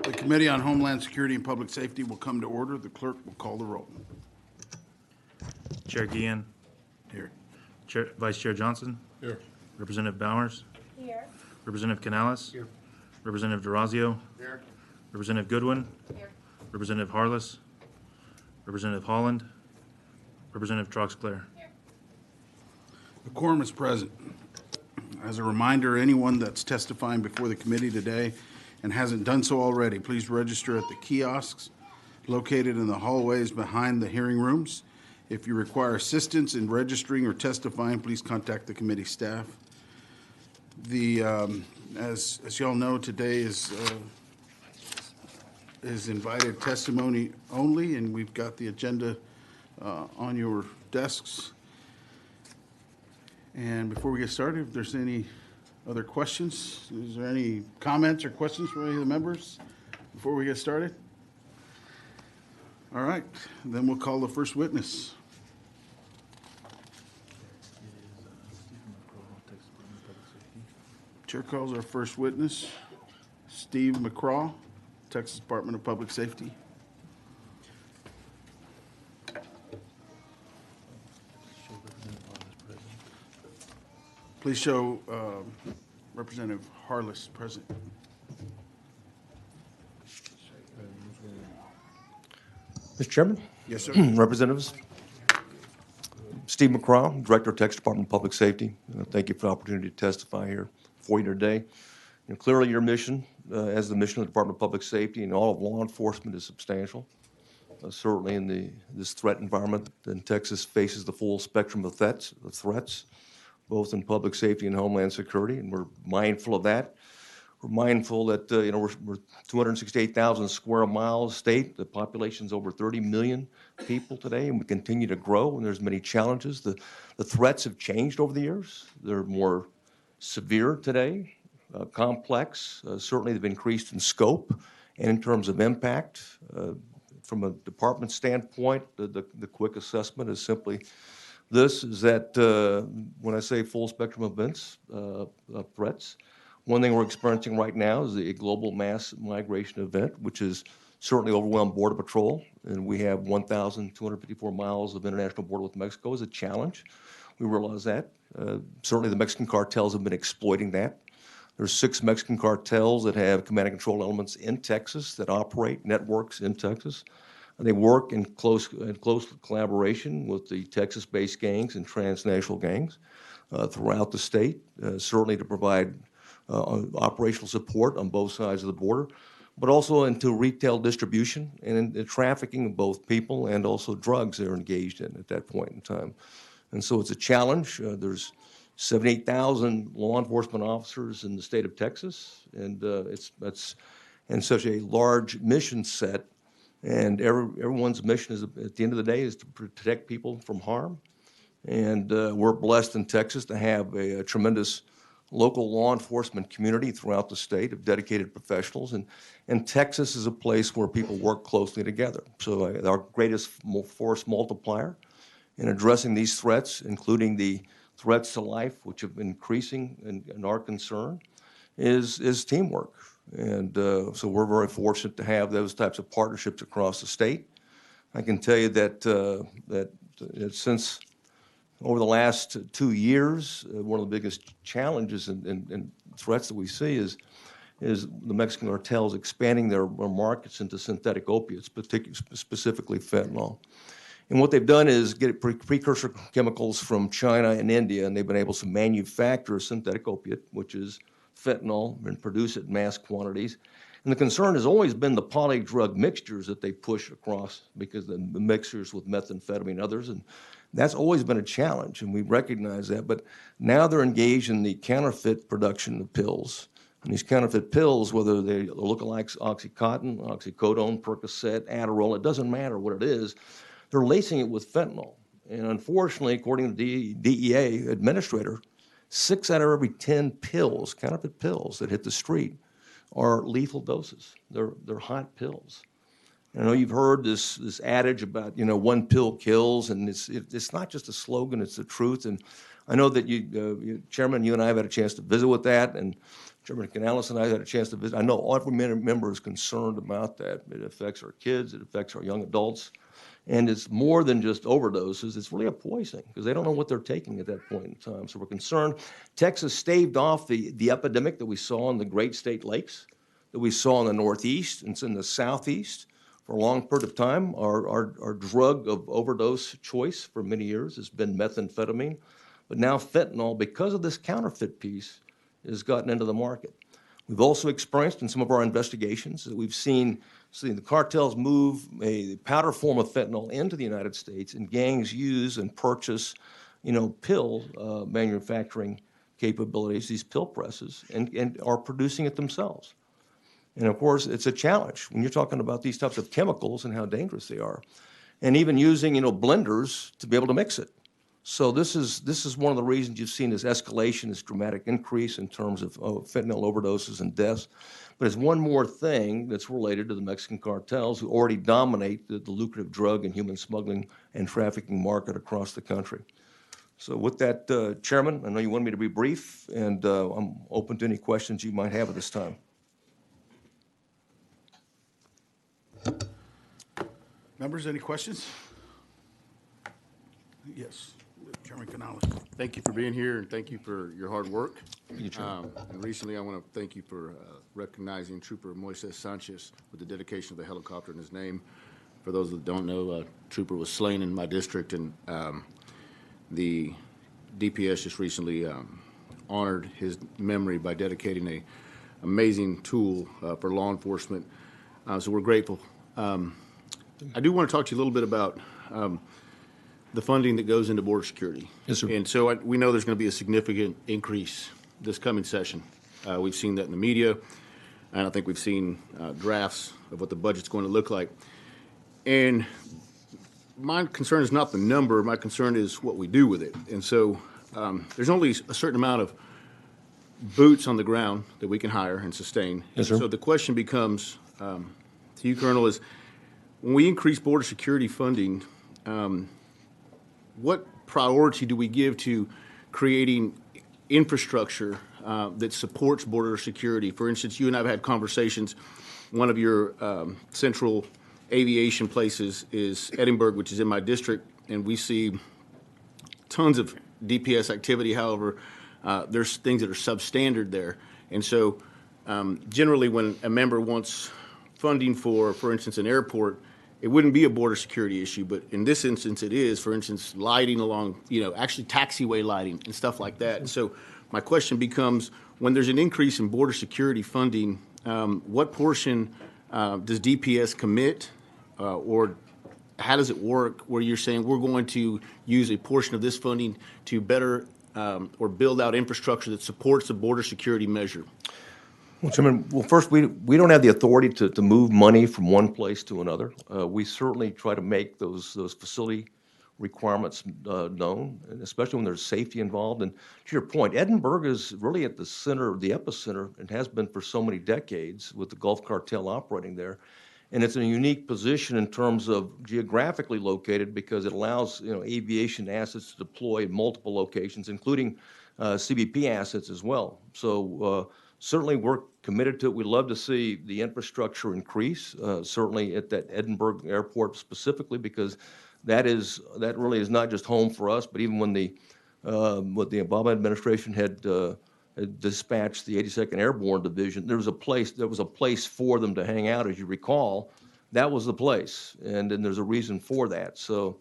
The Committee on Homeland Security and Public Safety will come to order. The clerk will call the roll. Chair Guillen. Here. Vice Chair Johnson. Here. Representative Bowers. Here. Representative Canales. Here. Representative DeRazio. Here. Representative Goodwin. Here. Representative Harless. Representative Holland. Representative Troxclair. The quorum is present. As a reminder, anyone that's testifying before the committee today and hasn't done so already, please register at the kiosks located in the hallways behind the hearing rooms. If you require assistance in registering or testifying, please contact the committee staff. As y'all know, today is invited testimony only, and we've got the agenda on your desks. And before we get started, if there's any other questions, is there any comments or questions from any of the members before we get started? All right, then we'll call the first witness. Chair calls our first witness, Steve McCraw, Texas Department of Public Safety. Please show Representative Harless present. Mr. Chairman, Yes, sir. Representatives, Steve McCraw, Director of Texas Department of Public Safety. Thank you for the opportunity to testify here for you today. Clearly, your mission, as the mission of the Department of Public Safety and all of law enforcement, is substantial. Certainly, in this threat environment, then Texas faces the full spectrum of threats, both in public safety and homeland security, and we're mindful of that. We're mindful that we're 268,000 square miles state. The population's over 30 million people today, and we continue to grow. And there's many challenges. The threats have changed over the years. They're more severe today, complex. Certainly, they've increased in scope and in terms of impact. From a department standpoint, the quick assessment is simply this: is that when I say full spectrum of events, threats. One thing we're experiencing right now is a global mass migration event, which has certainly overwhelmed Border Patrol. And we have 1,254 miles of international border with Mexico as a challenge. We realize that. Certainly the Mexican cartels have been exploiting that. There's 6 Mexican cartels that have command and control elements in Texas that operate networks in Texas. And they work in close collaboration with the Texas-based gangs and transnational gangs throughout the state, certainly to provide operational support on both sides of the border, but also into retail distribution and in the trafficking of both people and also drugs they're engaged in at that point in time. And so it's a challenge. There's 78,000 law enforcement officers in the state of Texas, and that's such a large mission set. And everyone's mission is, at the end of the day, is to protect people from harm. And we're blessed in Texas to have a tremendous local law enforcement community throughout the state of dedicated professionals. And Texas is a place where people work closely together. So our greatest force multiplier in addressing these threats, including the threats to life, which have been increasing in our concern, is teamwork. And so we're very fortunate to have those types of partnerships across the state. I can tell you that since over the last 2 years, one of the biggest challenges and threats that we see is the Mexican cartels expanding their markets into synthetic opiates, specifically fentanyl. And what they've done is get precursor chemicals from China and India, and they've been able to manufacture a synthetic opiate, which is fentanyl, and produce it in mass quantities. And the concern has always been the polydrug mixtures that they push across, because the mixtures with methamphetamine and others, and that's always been a challenge, and we recognize that. But now they're engaged in the counterfeit production of pills. And these counterfeit pills, whether they look like Oxycontin, oxycodone, Percocet, Adderall, it doesn't matter what it is, they're lacing it with fentanyl. And unfortunately, according to the DEA administrator, 6 out of every 10 pills, counterfeit pills that hit the street, are lethal doses. They're hot pills. I know you've heard this adage about, one pill kills, and it's not just a slogan, it's the truth. And I know that Chairman, you and I have had a chance to visit with that, and Chairman Canales and I had a chance to visit. I know every member is concerned about that. It affects our kids, it affects our young adults, and it's more than just overdoses. It's really a poisoning because they don't know what they're taking at that point in time. So we're concerned. Texas staved off the epidemic that we saw in the Great State Lakes, that we saw in the Northeast and in the Southeast for a long period of time. Our drug of overdose choice for many years has been methamphetamine, but now fentanyl, because of this counterfeit piece, has gotten into the market. We've also experienced in some of our investigations that we've seen the cartels move a powder form of fentanyl into the United States, and gangs use and purchase, pill manufacturing capabilities, these pill presses, and are producing it themselves. And of course, it's a challenge when you're talking about these types of chemicals and how dangerous they are, and even using, blenders to be able to mix it. So this is one of the reasons you've seen this escalation, this dramatic increase in terms of fentanyl overdoses and deaths. But it's one more thing that's related to the Mexican cartels, who already dominate the lucrative drug and human smuggling and trafficking market across the country. So with that, Chairman, I know you want me to be brief, and I'm open to any questions you might have at this time. Members, any questions? Yes, Chairman Canales. Thank you for being here, and thank you for your hard work. Thank you, Chairman. And recently, I want to thank you for recognizing Trooper Moises Sanchez with the dedication of the helicopter in his name. For those that don't know, Trooper was slain in my district, and the DPS just recently honored his memory by dedicating an amazing tool for law enforcement. So we're grateful. I do want to talk to you a little bit about the funding that goes into border security. Yes, sir. And so we know there's going to be a significant increase this coming session. We've seen that in the media, and I think we've seen drafts of what the budget's going to look like. And my concern is not the number. My concern is what we do with it. And so there's only a certain amount of boots on the ground that we can hire and sustain. Yes, sir. So the question becomes, to you, Colonel, is when we increase border security funding, what priority do we give to creating infrastructure that supports border security? For instance, you and I have had conversations. One of your central aviation places is Edinburgh, which is in my district, and we see tons of DPS activity. However, there's things that are substandard there. And so generally when a member wants funding for instance, an airport, it wouldn't be a border security issue, but in this instance it is. For instance, lighting along, actually taxiway lighting and stuff like that. And so my question becomes, when there's an increase in border security funding, what portion does DPS commit, or how does it work where you're saying we're going to use a portion of this funding to better or build out infrastructure that supports the border security measure? Well, Chairman, first, we don't have the authority to move money from one place to another. We certainly try to make those facility requirements known, and especially when there's safety involved. And to your point, Edinburgh is really at the center, the epicenter, and has been for so many decades with the Gulf Cartel operating there. And it's in a unique position in terms of geographically located because it allows aviation assets to deploy in multiple locations, including CBP assets as well. So certainly we're committed to it. We'd love to see the infrastructure increase, certainly at that Edinburgh airport specifically, because that really is not just home for us, but even when the Obama administration had dispatched the 82nd Airborne Division, there was a place for them to hang out. As you recall, that was the place, and there's a reason for that. So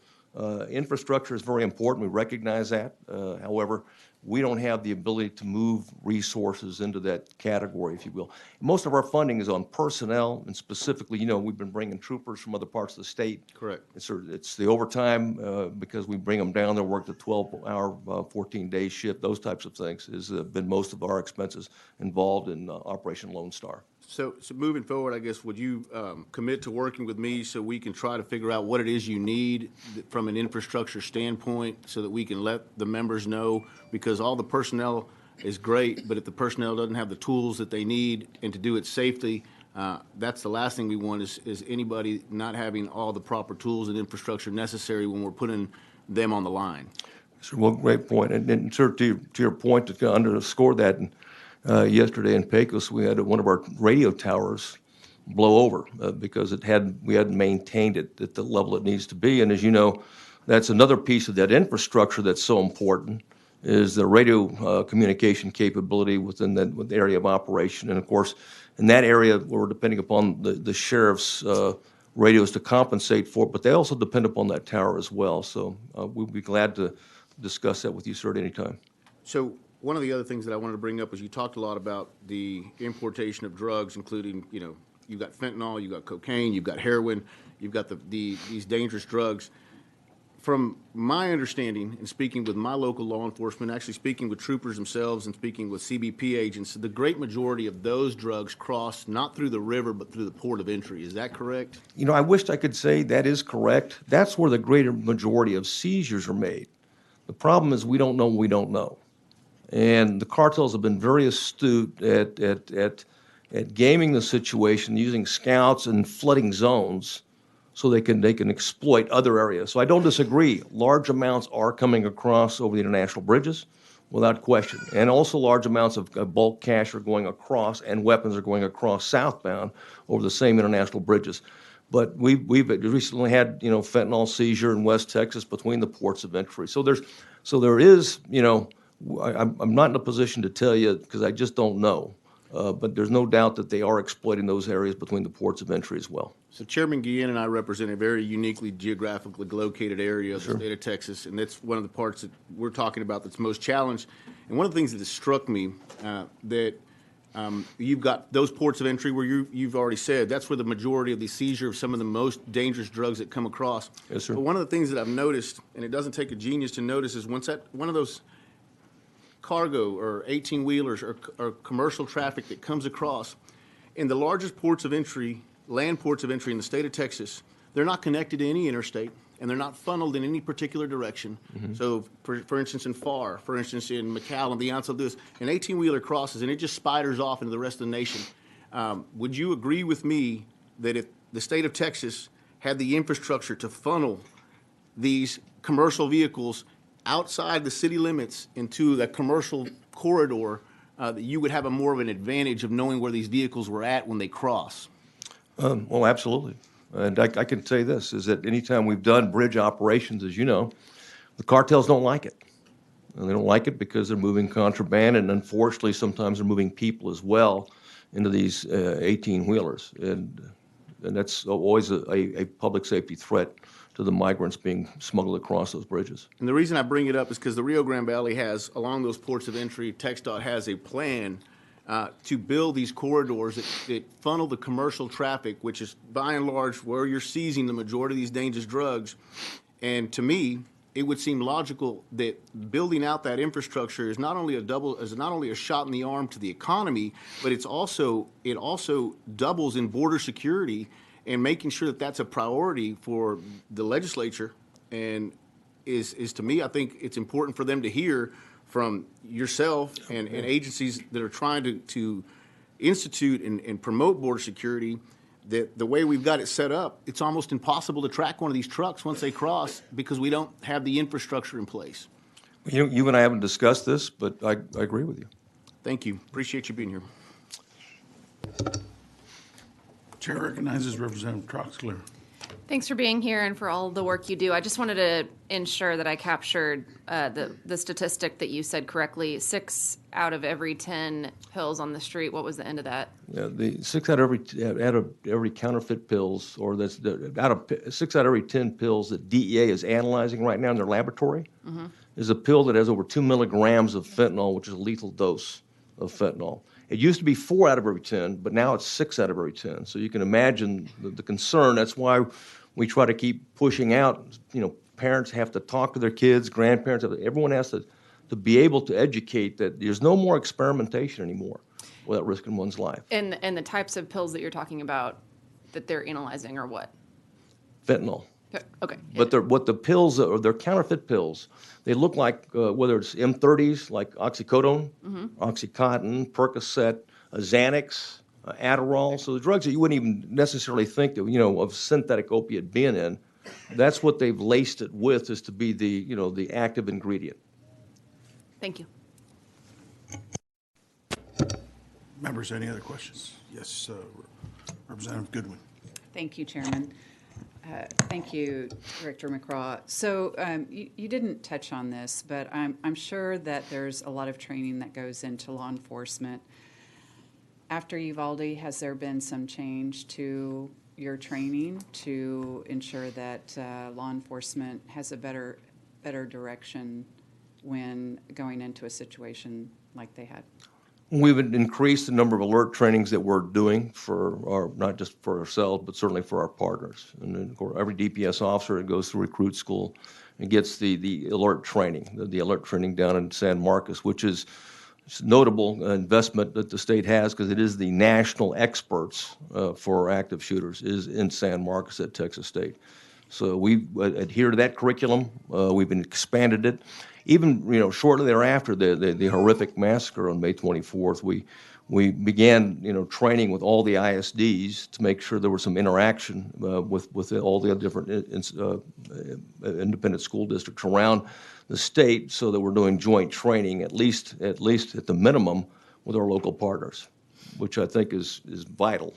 infrastructure is very important. We recognize that. However, we don't have the ability to move resources into that category, if you will. Most of our funding is on personnel, and specifically, we've been bringing troopers from other parts of the state. Correct. It's the overtime because we bring them down there, work the 12-hour, 14-day shift. Those types of things has been most of our expenses involved in Operation Lone Star. So moving forward, I guess, would you commit to working with me so we can try to figure out what it is you need from an infrastructure standpoint so that we can let the members know? Because all the personnel is great, but if the personnel doesn't have the tools that they need and to do it safely, that's the last thing we want is anybody not having all the proper tools and infrastructure necessary when we're putting them on the line. Sir, well, great point. And sir, to your point, to underscore that, and Yesterday in Pecos, we had one of our radio towers blow over because we hadn't maintained it at the level it needs to be. And as you know, that's another piece of that infrastructure that's so important, is the radio communication capability within that area of operation. And of course, in that area, we're depending upon the sheriff's radios to compensate for it, but they also depend upon that tower as well. So we'll be glad to discuss that with you, sir, at any time. So one of the other things that I wanted to bring up was you talked a lot about the importation of drugs, including, you know, you've got fentanyl, you've got cocaine, you've got heroin, you've got these dangerous drugs. From my understanding, and speaking with my local law enforcement, actually speaking with troopers themselves and speaking with CBP agents, the great majority of those drugs cross not through the river, but through the port of entry. Is that correct? You know, I wished I could say that is correct. That's where the greater majority of seizures are made. The problem is we don't know what we don't know. And the cartels have been very astute at gaming the situation, using scouts and flooding zones so they can exploit other areas. So I don't disagree. Large amounts are coming across over the international bridges, without question. And also large amounts of bulk cash are going across, and weapons are going across southbound over the same international bridges. But we've recently had, you know, fentanyl seizure in West Texas between the ports of entry. So there is, you know, I'm not in a position to tell you because I just don't know. But there's no doubt that they are exploiting those areas between the ports of entry as well. So Chairman Guillen and I represent a very uniquely geographically located area of the state of Texas, and that's one of the parts that we're talking about that's most challenged. And one of the things that has struck me that you've got those ports of entry where you've already said that's where the majority of the seizure of some of the most dangerous drugs that come across. Yes, sir. But one of the things that I've noticed, and it doesn't take a genius to notice, is once that one of those cargo or 18-wheelers or commercial traffic that comes across, in the largest ports of entry, land ports of entry in the state of Texas, they're not connected to any interstate, and they're not funneled in any particular direction. Mm-hmm. So, for instance, in FAR, for instance, in McAllen, the Beyonce Lewis, an 18-wheeler crosses, and it just spiders off into the rest of the nation. Would you agree with me that if the state of Texas had the infrastructure to funnel these commercial vehicles outside the city limits into the commercial corridor, that you would have more of an advantage of knowing where these vehicles were at when they cross? Well, absolutely. And I can say this, is that anytime we've done bridge operations, as you know, the cartels don't like it. And they don't like it because they're moving contraband, and unfortunately, sometimes they're moving people as well into these 18-wheelers. And that's always a public safety threat to the migrants being smuggled across those bridges. And the reason I bring it up is because the Rio Grande Valley has, along those ports of entry, TxDOT has a plan to build these corridors that funnel the commercial traffic, which is by and large where you're seizing the majority of these dangerous drugs. And to me, it would seem logical that building out that infrastructure is not only a shot in the arm to the economy, but it also doubles in border security and making sure that that's a priority for the legislature. And is to me, I think it's important for them to hear from yourself and agencies that are trying to institute and promote border security, that the way we've got it set up, it's almost impossible to track one of these trucks once they cross because we don't have the infrastructure in place. You and I haven't discussed this, but I agree with you. Thank you. Appreciate you being here. Chair recognizes Representative Troxler. Thanks for being here and for all the work you do. I just wanted to ensure that I captured the statistic that you said correctly. 6 out of every 10 pills on the street. What was the end of that? Yeah, the 6 out of every counterfeit pills, or 6 out of every 10 pills that DEA is analyzing right now in their laboratory, is a pill that has over 2 milligrams of fentanyl, which is a lethal dose of fentanyl. It used to be 4 out of every 10, but now it's 6 out of every 10. So you can imagine the concern. That's why we try to keep pushing out. You know, parents have to talk to their kids, grandparents, everyone has to be able to educate that there's no more experimentation anymore without risking one's life. And the types of pills that you're talking about that they're analyzing are what? Fentanyl. Okay. But what the pills are, they're counterfeit pills. They look like, whether it's M30s, like oxycodone, Oxycontin, Percocet, Xanax, Adderall. So the drugs that you wouldn't even necessarily think that, of synthetic opiate being in, that's what they've laced it with, is to be the active ingredient. Thank you. Members, any other questions? Yes, Representative Goodwin. Thank you, Chairman. Thank you, Director McCraw. So you didn't touch on this, but I'm sure that there's a lot of training that goes into law enforcement. After Uvalde, has there been some change to your training to ensure that law enforcement has a better direction when going into a situation like they had? We've increased the number of alert trainings that we're doing for not just for ourselves, but certainly for our partners. And then, of course, every DPS officer that goes through recruit school and gets the alert training, the alert training down in San Marcos, which is notable investment that the state has because it is the national experts for active shooters is in San Marcos at Texas State. So we adhere to that curriculum. We've expanded it. Even shortly thereafter, the horrific massacre on May 24th, we began training with all the ISDs to make sure there was some interaction with all the different independent school districts around the state, so that we're doing joint training at least at the minimum with our local partners, which I think is vital.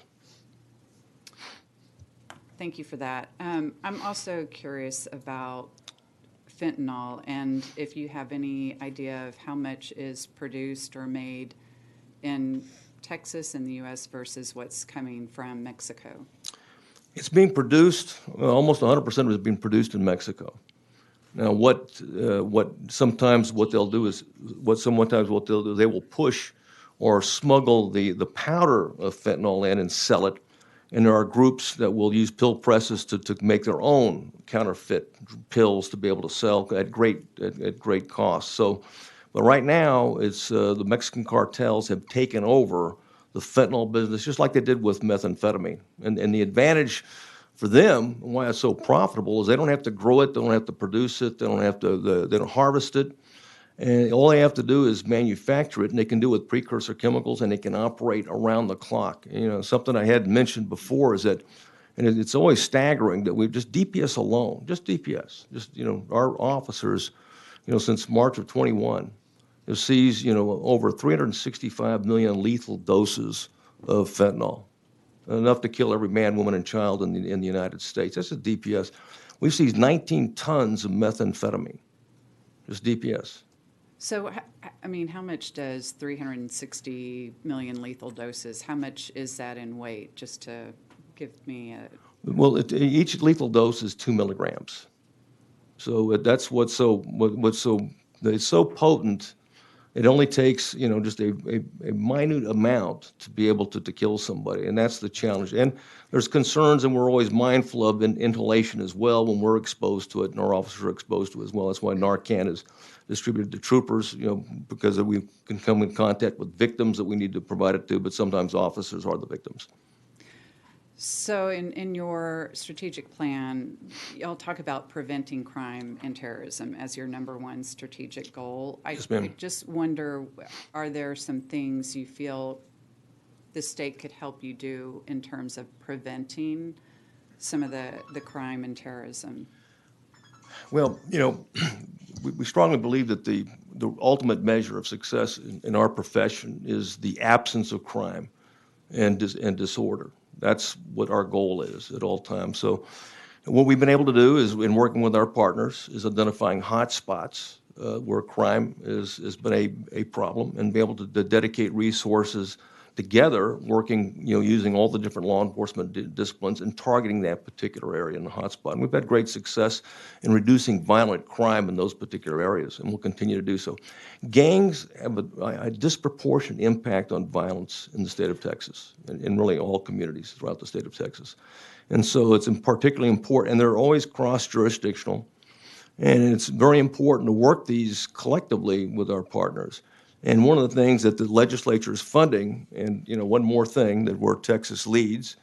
Thank you for that. I'm also curious about fentanyl, and if you have any idea of how much is produced or made in Texas and the U.S. versus what's coming from Mexico. It's being produced, almost 100% of it is being produced in Mexico. Now, sometimes what they'll do is they will push or smuggle the powder of fentanyl in and sell it. And there are groups that will use pill presses to make their own counterfeit pills to be able to sell at great cost. So, but right now, it's the Mexican cartels have taken over the fentanyl business, just like they did with methamphetamine. And the advantage for them, why it's so profitable, is they don't have to grow it, they don't have to produce it, they don't harvest it. And all they have to do is manufacture it, and they can do it with precursor chemicals, and they can operate around the clock. Something I had mentioned before is that, and it's always staggering that we've just DPS alone, our officers, since March of 21, have seized, over 365 million lethal doses of fentanyl, enough to kill every man, woman, and child in the United States. That's a DPS. We've seized 19 tons of methamphetamine, just DPS. So, how much does 360 million lethal doses, how much is that in weight, just to give me a... Well, each lethal dose is 2 milligrams. So that's it's so potent, it only takes, just a minute amount to be able to kill somebody, and that's the challenge. And there's concerns, and we're always mindful of inhalation as well when we're exposed to it, and our officers are exposed to it as well. That's why Narcan is distributed to troopers, because we can come in contact with victims that we need to provide it to, but sometimes officers are the victims. So in your strategic plan, y'all talk about preventing crime and terrorism as your number one strategic goal. Yes, ma'am. I just wonder, are there some things you feel the state could help you do in terms of preventing some of the crime and terrorism? Well, we strongly believe that the ultimate measure of success in our profession is the absence of crime and disorder. That's what our goal is at all times. So what we've been able to do is, in working with our partners, is identifying hot spots where crime has been a problem, and be able to dedicate resources together, working, using all the different law enforcement disciplines and targeting that particular area in the hotspot. And we've had great success in reducing violent crime in those particular areas, and we'll continue to do so. Gangs have a disproportionate impact on violence in the state of Texas, and really all communities throughout the state of Texas. And so it's particularly important, and they're always cross-jurisdictional, and it's very important to work these collectively with our partners. And one of the things that the legislature is funding, and one more thing that where Texas leads,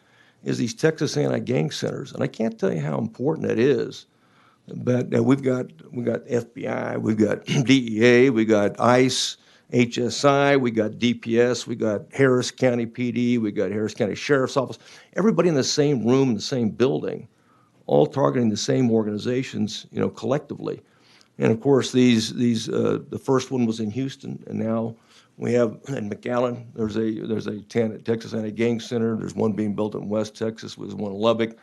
is these Texas anti-gang centers. And I can't tell you how important that is. But we've got FBI, we've got DEA, we got ICE, HSI, we got DPS, we got Harris County PD, we got Harris County Sheriff's Office. Everybody in the same room, in the same building, all targeting the same organizations, collectively. And of course, the first one was in Houston, and now we have in McAllen. There's a Texas Anti-Gang Center. There's one being built in West Texas. There's one in Lubbock,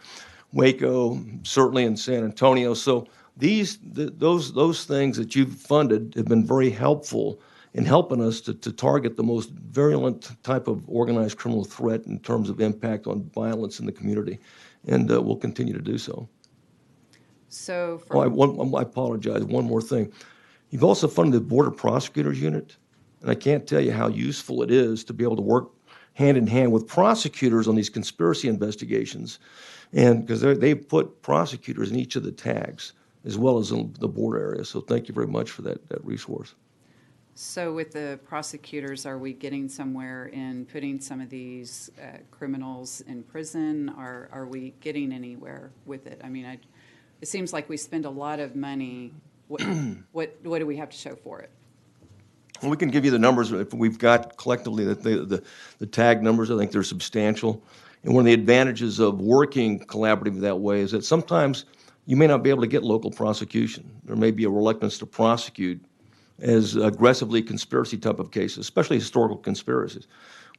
Waco, certainly in San Antonio. So those things that you've funded have been very helpful in helping us to target the most virulent type of organized criminal threat in terms of impact on violence in the community, and we'll continue to do so. So Oh, for, I apologize. One more thing. You've also funded the Border Prosecutors Unit, and I can't tell you how useful it is to be able to work hand in hand with prosecutors on these conspiracy investigations, and because they put prosecutors in each of the tags as well as in the border area. So thank you very much for that resource. so with the prosecutors, are we getting somewhere in putting some of these criminals in prison? Are we getting anywhere with it? I mean, it seems like we spend a lot of money. What do we have to show for it? Well, we can give you the numbers. If we've got collectively the tag numbers, I think they're substantial. And one of the advantages of working collaboratively that way is that sometimes you may not be able to get local prosecution. There may be a reluctance to prosecute as aggressively conspiracy type of cases, especially historical conspiracies.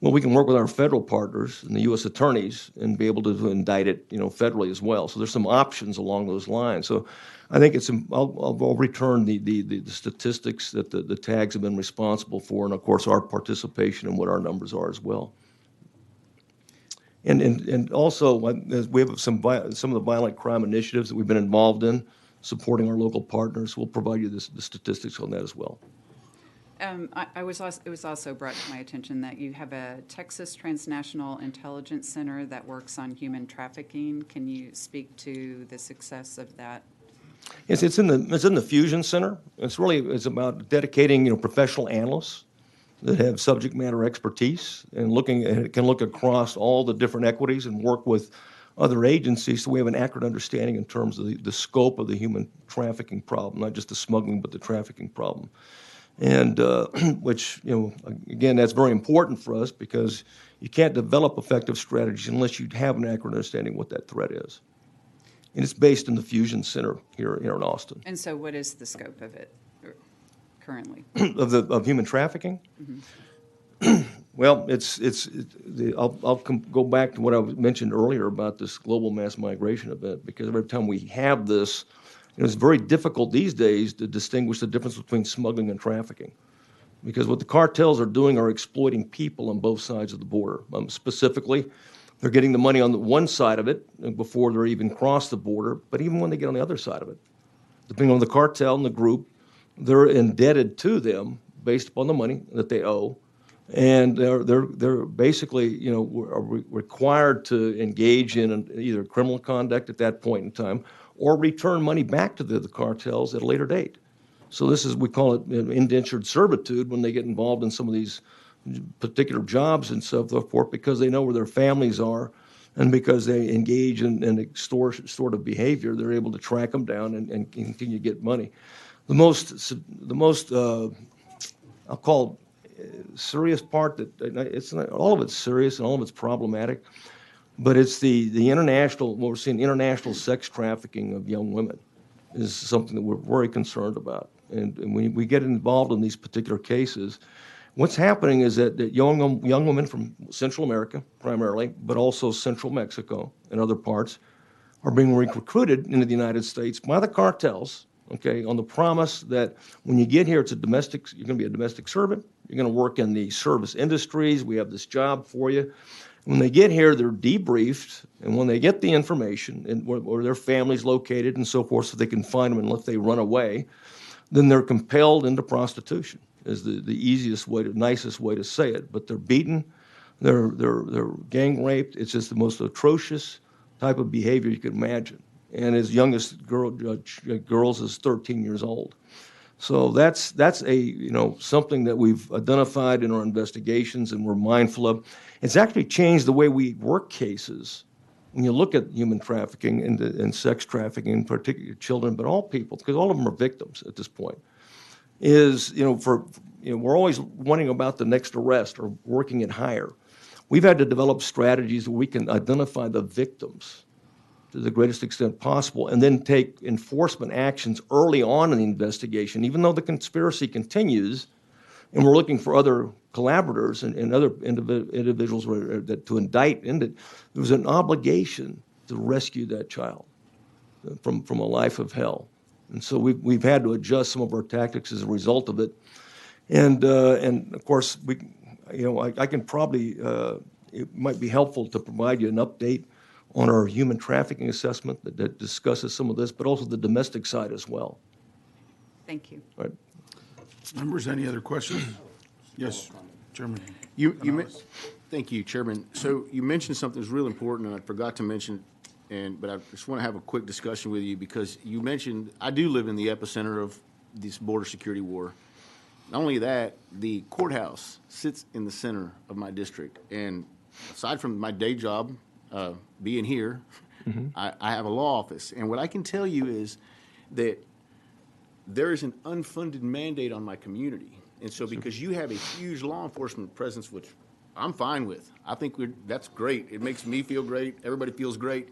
Well, we can work with our federal partners and the U.S. attorneys and be able to indict it, federally as well. So there's some options along those lines. So I think I'll return the statistics that the tags have been responsible for, and of course our participation and what our numbers are as well. And also we have some of the violent crime initiatives that we've been involved in, supporting our local partners. We'll provide you the statistics on that as well. It was also brought to my attention that you have a Texas Transnational Intelligence Center that works on human trafficking. Can you speak to the success of that? Yes, it's in the Fusion Center. It's about dedicating professional analysts that have subject matter expertise and can look across all the different equities and work with other agencies so we have an accurate understanding in terms of the scope of the human trafficking problem, not just the smuggling but the trafficking problem. And which, again, that's very important for us because you can't develop effective strategies unless you have an accurate understanding of what that threat is. And it's based in the Fusion Center here in Austin. And so what is the scope of it currently? of human trafficking? Mm-hmm. Well, I'll go back to what I mentioned earlier about this global mass migration event, because every time we have this, it's very difficult these days to distinguish the difference between smuggling and trafficking, because what the cartels are doing are exploiting people on both sides of the border. Specifically, they're getting the money on the one side of it before they're even crossed the border, but even when they get on the other side of it, depending on the cartel and the group, they're indebted to them based upon the money that they owe, and they're basically are required to engage in either criminal conduct at that point in time or return money back to the cartels at a later date. So we call it indentured servitude when they get involved in some of these particular jobs and so forth, because they know where their families are, and because they engage in extortive behavior, they're able to track them down and continue to get money. The most I'll call serious part it's not, all of it's serious and all of it's problematic, but it's the international, what we're seeing, international sex trafficking of young women is something that we're very concerned about. And when we get involved in these particular cases, what's happening is that young women from Central America primarily, but also Central Mexico and other parts, are being recruited into the United States by the cartels, okay, on the promise that when you get here, you're going to be a domestic servant, you're going to work in the service industries, we have this job for you. When they get here, they're debriefed, and when they get the information and where their family's located and so forth, so they can find them unless they run away, then they're compelled into prostitution, is the easiest way, nicest way to say it. But they're beaten, they're gang raped. It's just the most atrocious type of behavior you could imagine. And as young as girls as 13 years old. So that's something that we've identified in our investigations and we're mindful of. It's actually changed the way we work cases. When you look at human trafficking and sex trafficking, in particular children, but all people, because all of them are victims at this point, we're always wondering about the next arrest or working it higher. We've had to develop strategies where we can identify the victims to the greatest extent possible, and then take enforcement actions early on in the investigation, even though the conspiracy continues, and we're looking for other collaborators and other individuals to indict in it. There was an obligation to rescue that child from a life of hell. And so we've had to adjust some of our tactics as a result of it. And of course, I can probably, it might be helpful to provide you an update on our human trafficking assessment that discusses some of this, but also the domestic side as well. Thank you. Right. Members, any other questions? Yes, Chairman. Thank you, Chairman. So you mentioned something that's real important, and I forgot to mention, but I just want to have a quick discussion with you because you mentioned I do live in the epicenter of this border security war. Not only that, the courthouse sits in the center of my district, and aside from my day job, being here, I have a law office, and what I can tell you is that there is an unfunded mandate on my community. And so because you have a huge law enforcement presence, which I'm fine with, I think that's great. It makes me feel great. Everybody feels great.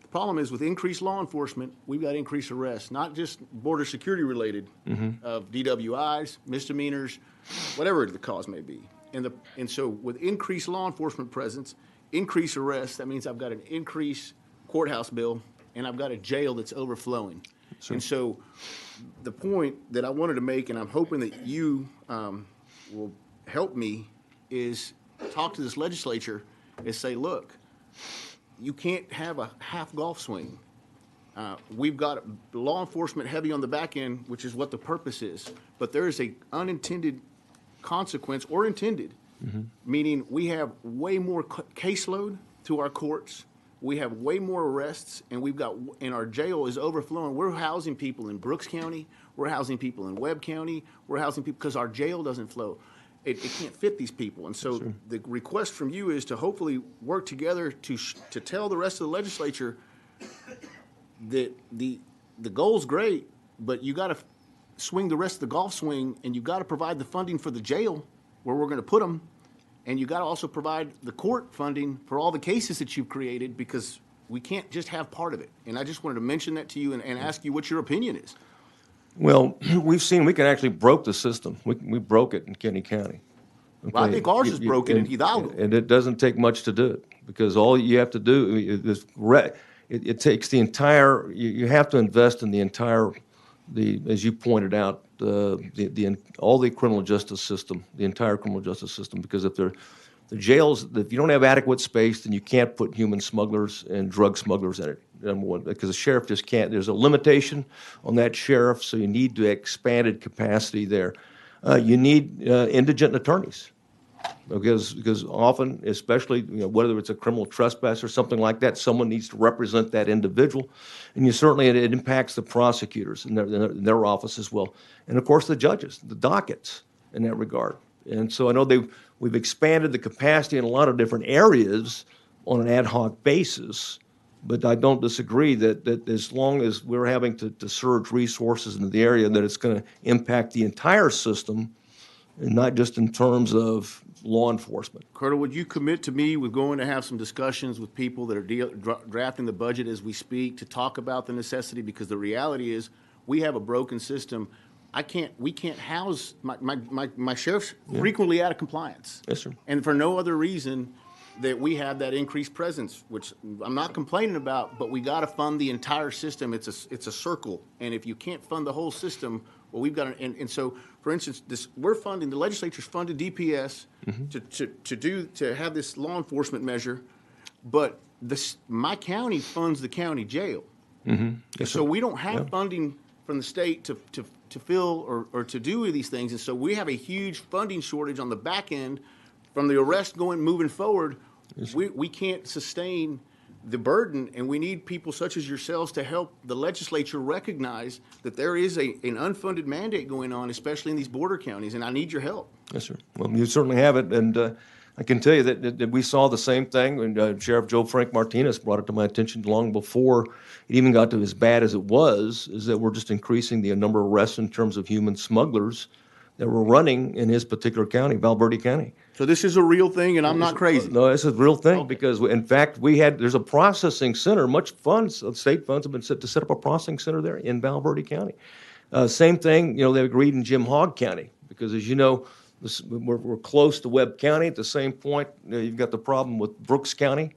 The problem is with increased law enforcement, we've got increased arrests, not just border security related, of DWIs, misdemeanors, whatever the cause may be. And so with increased law enforcement presence, increased arrests, that means I've got an increased courthouse bill and I've got a jail that's overflowing. Sure. And so the point that I wanted to make, and I'm hoping that you will help me, is talk to this legislature and say, look, you can't have a half golf swing. We've got law enforcement heavy on the back end, which is what the purpose is, but there is a unintended consequence, or intended, meaning we have way more caseload to our courts. We have way more arrests, and and our jail is overflowing. We're housing people in Brooks County. We're housing people in Webb County. We're housing people because our jail doesn't flow. It can't fit these people. And so the request from you is to hopefully work together to tell the rest of the legislature that the goal's great, but you got to swing the rest of the golf swing, and you got to provide the funding for the jail where we're going to put them. And you got to also provide the court funding for all the cases that you've created, because we can't just have part of it. And I just wanted to mention that to you and ask you what your opinion is. Well, we've seen we can actually broke the system. We broke it in Kenny County. Okay? Well, I think ours is broken in Hidalgo. And it doesn't take much to do it, because all you have to do is it takes the entire. You have to invest in the entire, as you pointed out, all the criminal justice system, the entire criminal justice system, because if the jails, if you don't have adequate space, then you can't put human smugglers and drug smugglers in it, number one, because the sheriff just can't. There's a limitation on that sheriff, so you need to expanded capacity there. You need indigent attorneys, because often, especially whether it's a criminal trespass or something like that, someone needs to represent that individual, and it impacts the prosecutors in their office as well, and of course the judges, the dockets in that regard. And so I know we've expanded the capacity in a lot of different areas on an ad hoc basis, but I don't disagree that as long as we're having to surge resources into the area, that it's going to impact the entire system, and not just in terms of law enforcement. Colonel, would you commit to me with going to have some discussions with people that are drafting the budget as we speak to talk about the necessity? Because the reality is we have a broken system. We can't house my sheriff's frequently out of compliance. Yes, sir. And for no other reason that we have that increased presence, which I'm not complaining about, but we got to fund the entire system. It's a circle, and if you can't fund the whole system, well, we've got and so, for instance, the legislature's funded DPS to have this law enforcement measure, but my county funds the county jail. Yes, so sir. we don't have funding from the state to fill or to do these things, and so we have a huge funding shortage on the back end from the arrest moving forward. Yes, we can't sustain the burden, and we need people such as yourselves to help the legislature recognize that there is an unfunded mandate going on, especially in these border counties, and I need your help. Yes, sir. Well, you certainly have it, and I can tell you that we saw the same thing, and Sheriff Joe Frank Martinez brought it to my attention long before it even got to as bad as it was, is that we're just increasing the number of arrests in terms of human smugglers that we're running in his particular county, Valverde County. So this is a real thing, and I'm not crazy. No, it's a real thing, because in fact, there's a processing center, much funds, state funds have been set to set up a processing center there in Valverde County. Same thing, they agreed in Jim Hogg County, because as you know, we're close to Webb County. At the same point, you've got the problem with Brooks County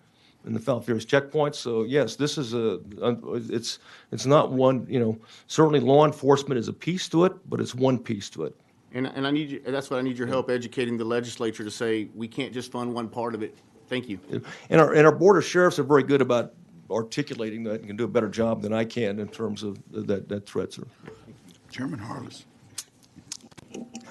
and the Falfurrias checkpoints. So yes, this is it's not one, certainly law enforcement is a piece to it, but it's one piece to it. And I need you, that's what I need your help educating the legislature to say, we can't just fund one part of it. Thank you. And our board of sheriffs are very good about articulating that and can do a better job than I can in terms of that threat, sir. Chairman Harless.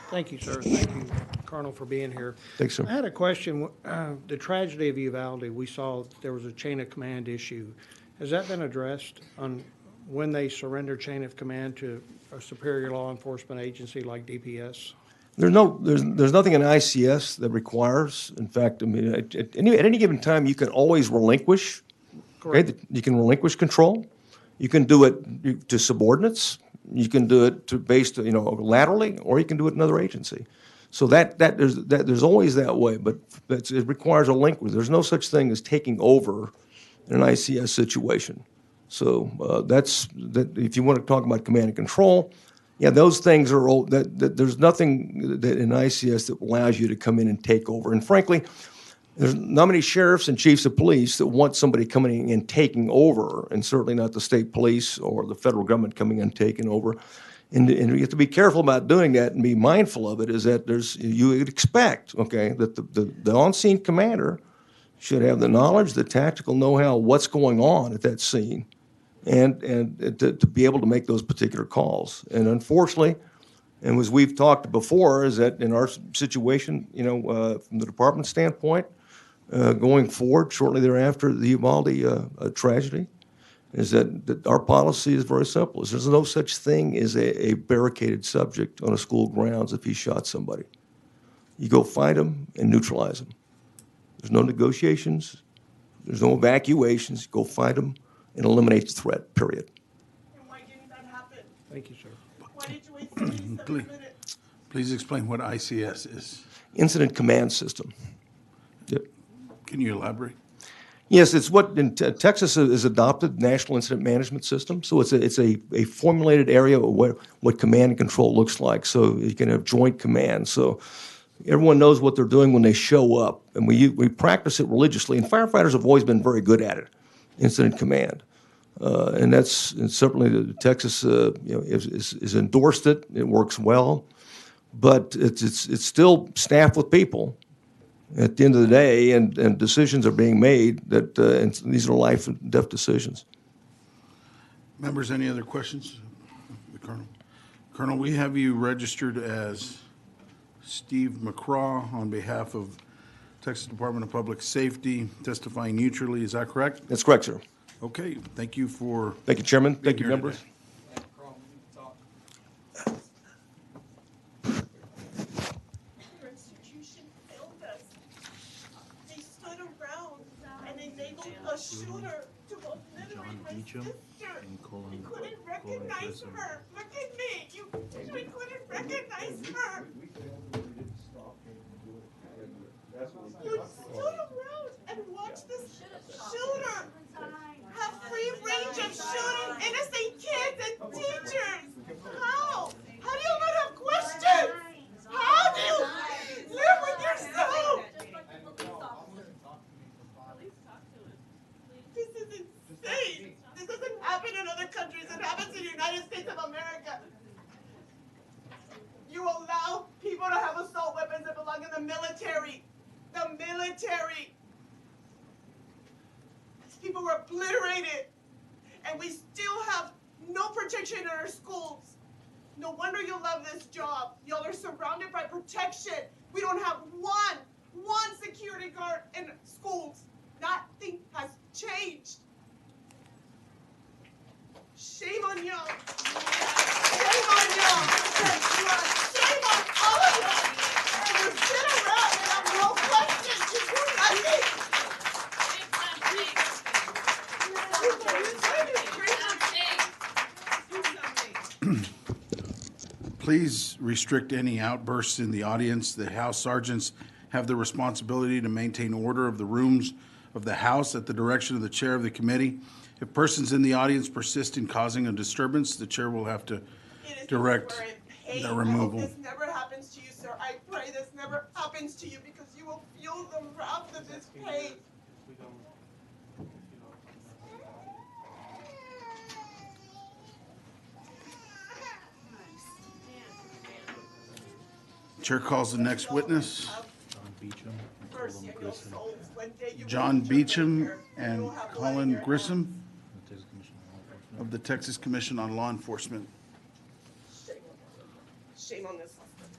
Thank you, sir. Thank you, Colonel, for being here. Thanks, sir. I had a question. The tragedy of Uvalde, we saw there was a chain of command issue. Has that been addressed on when they surrender chain of command to a superior law enforcement agency like DPS? There's nothing in ICS that requires. In fact, I mean, at any given time, you can always relinquish. Correct. Okay, you can relinquish control. You can do it to subordinates. You can do it based, laterally, or you can do it in another agency. So there's always that way, but it requires a link. There's no such thing as taking over in an ICS situation. So if you want to talk about command and control, yeah, those things are old. There's nothing that in ICS that allows you to come in and take over. And frankly, there's not many sheriffs and chiefs of police that want somebody coming in and taking over, and certainly not the state police or the federal government coming in and taking over. And you have to be careful about doing that and be mindful of it, is that you would expect, okay, that the on-scene commander should have the knowledge, the tactical know-how, what's going on at that scene, and to be able to make those particular calls. And unfortunately, and as we've talked before, is that in our situation, from the department standpoint, going forward, shortly thereafter, the Uvalde tragedy, is that our policy is very simple. There's no such thing as a barricaded subject on a school grounds if he shot somebody. You go find him and neutralize him. There's no negotiations. There's no evacuations. Go find him and eliminate the threat, period. And why didn't that happen? Thank you, sir. Why did you wait 77 minutes? Please explain what ICS is. Incident Command System. Yep. Can you elaborate? Yes, it's what Texas has adopted, National Incident Management System. So it's a formulated area of what command and control looks like. So you can have joint command. So everyone knows what they're doing when they show up, and we practice it religiously. And firefighters have always been very good at it, incident command, and certainly Texas is endorsed it. It works well, but it's still staffed with people at the end of the day, and decisions are being made and these are life and death decisions. Members, any other questions? The Colonel. Colonel, we have you registered as Steve McCraw on behalf of Texas Department of Public Safety, testifying neutrally. Is that correct? That's correct, sir. Okay, thank you for. Thank you, Chairman. Thank you, here members. today. Your institution failed us. They stood around and enabled a shooter to obliterate my sister. You couldn't recognize her. Look at me. You couldn't recognize her. You stood around and watched this shooter have free range of shooting innocent kids and teachers. How? How do you not have questions? How do you live with yourself? This is insane. This doesn't happen in other countries. It happens in the United States of America. You allow people to have assault weapons that belong in the military. The military. These people were obliterated. And we still have no protection in our schools. No wonder you love this job. Y'all are surrounded by protection. We don't have one security guard in schools. Nothing has changed. Shame on y'all. Shame on y'all. Shame on all of y'all. And you sit around and have no questions. You do nothing. Please restrict any outbursts in the audience. The House sergeants have the responsibility to maintain order of the rooms of the House at the direction of the chair of the committee. If persons in the audience persist in causing a disturbance, the chair will have to It is direct because we're in pain. their I hope removal. this never happens to you, sir. I pray this never happens to you because you will feel the wrath of this pain. Chair calls the next witness, Mercy on your souls. One day you will John return Beecham here. You and will have blood in Colin your Grissom of the Texas Commission on Law Enforcement. hands. Shame on this husband.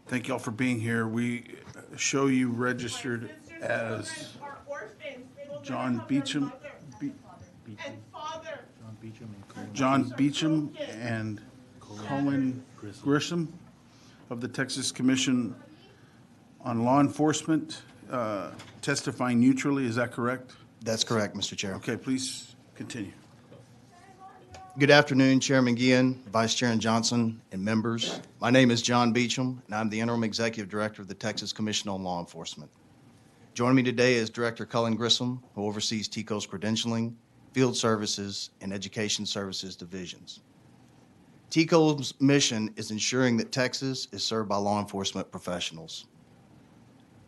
Thank you all for being here. We show you registered as Are orphans. They will never John have their Beecham, mother and father. John Beecham and Colin Grissom of the Texas Commission on Law Enforcement, testifying neutrally. Is that correct? That's correct, Mr. Chair. Okay, please continue. Good afternoon, Chairman Guillen, Vice Chairman Johnson, and members. My name is John Beecham, and I'm the Interim Executive Director of the Texas Commission on Law Enforcement. Joining me today is Director Cullen Grissom, who oversees TCO's credentialing, field services, and education services divisions. TCO's mission is ensuring that Texas is served by law enforcement professionals.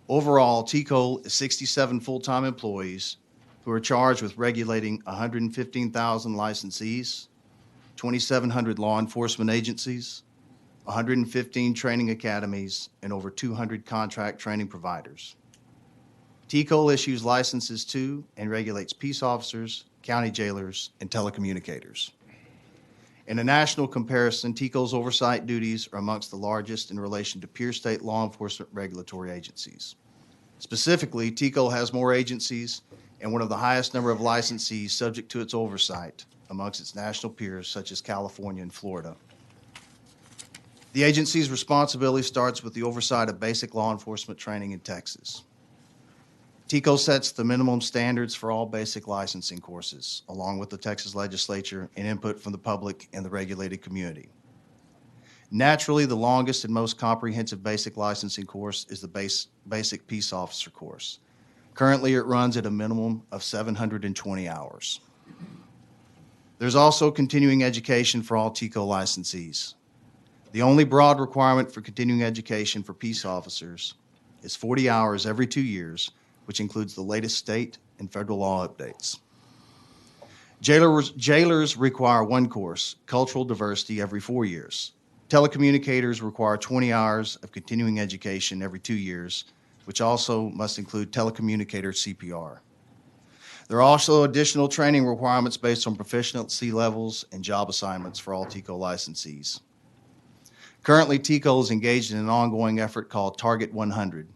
Overall, TCO is 67 full-time employees who are charged with regulating 115,000 licensees, 2,700 law enforcement agencies, 115 training academies, and over 200 contract training providers. TCO issues licenses to and regulates peace officers, county jailers, and telecommunicators. In a national comparison, TCO's oversight duties are amongst the largest in relation to peer state law enforcement regulatory agencies. Specifically, TCO has more agencies and one of the highest number of licensees subject to its oversight amongst its national peers, such as California and Florida. The agency's responsibility starts with the oversight of basic law enforcement training in Texas. TCO sets the minimum standards for all basic licensing courses, along with the Texas legislature and input from the public and the regulated community. Naturally, the longest and most comprehensive basic licensing course is the basic peace officer course. Currently, it runs at a minimum of 720 hours. There's also continuing education for all TCO licensees. The only broad requirement for continuing education for peace officers is 40 hours every 2 years, which includes the latest state and federal law updates. Jailers require one course, cultural diversity, every 4 years. Telecommunicators require 20 hours of continuing education every 2 years, which also must include telecommunicator CPR. There are also additional training requirements based on proficiency levels and job assignments for all TCO licensees. Currently, TCO is engaged in an ongoing effort called Target 100,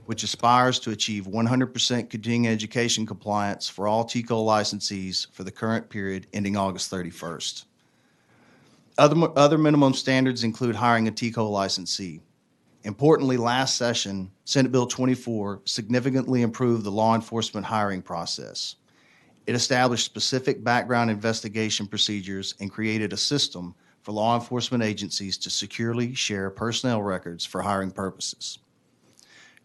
which aspires to achieve 100% continuing education compliance for all TCO licensees for the current period ending August 31st. Other minimum standards include hiring a TCO licensee. Importantly, last session, Senate Bill 24 significantly improved the law enforcement hiring process. It established specific background investigation procedures and created a system for law enforcement agencies to securely share personnel records for hiring purposes.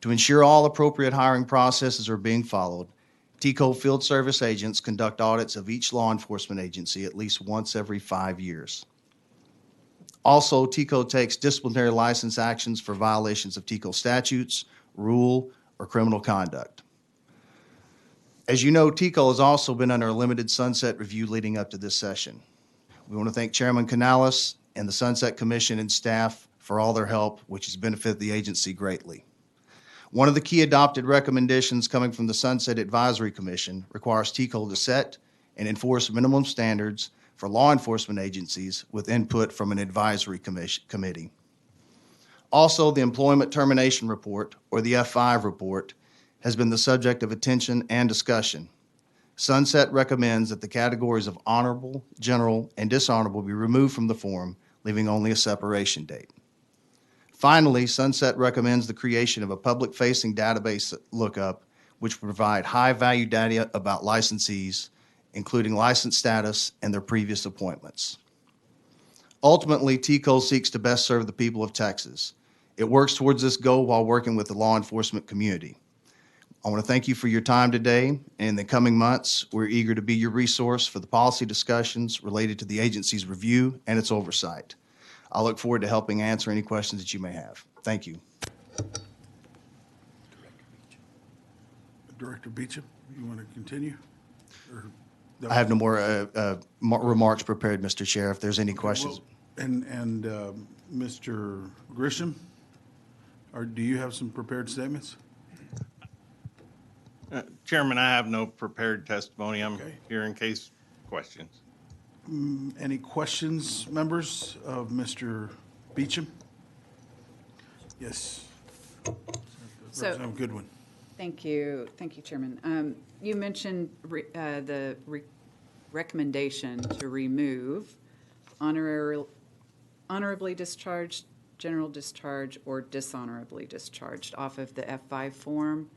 To ensure all appropriate hiring processes are being followed, TCO field service agents conduct audits of each law enforcement agency at least once every 5 years. Also, TCO takes disciplinary license actions for violations of TCO statutes, rule, or criminal conduct. As you know, TCO has also been under a limited sunset review leading up to this session. We want to thank Chairman Canales and the Sunset Commission and staff for all their help, which has benefited the agency greatly. One of the key adopted recommendations coming from the Sunset Advisory Commission requires TCO to set and enforce minimum standards for law enforcement agencies with input from an advisory committee. Also, the Employment Termination Report, or the F5 report, has been the subject of attention and discussion. Sunset recommends that the categories of honorable, general, and dishonorable be removed from the form, leaving only a separation date. Finally, Sunset recommends the creation of a public-facing database lookup which provide high-value data about licensees, including license status and their previous appointments. Ultimately, TCO seeks to best serve the people of Texas. It works towards this goal while working with the law enforcement community. I want to thank you for your time today. And in the coming months, we're eager to be your resource for the policy discussions related to the agency's review and its oversight. I look forward to helping answer any questions that you may have. Thank you. Director Beecham, you want to continue? Or- I have no more remarks prepared, Mr. Chair. If there's any questions. Well, and Mr. Grisham, do you have some prepared statements? Chairman, I have no prepared testimony. I'm Okay. here in case questions. Any questions, members of Mr. Beecham? Yes. So- Representative Goodwin. Thank you, Chairman. You mentioned the recommendation to remove honorably discharged, general discharge, or dishonorably discharged off of the F5 form.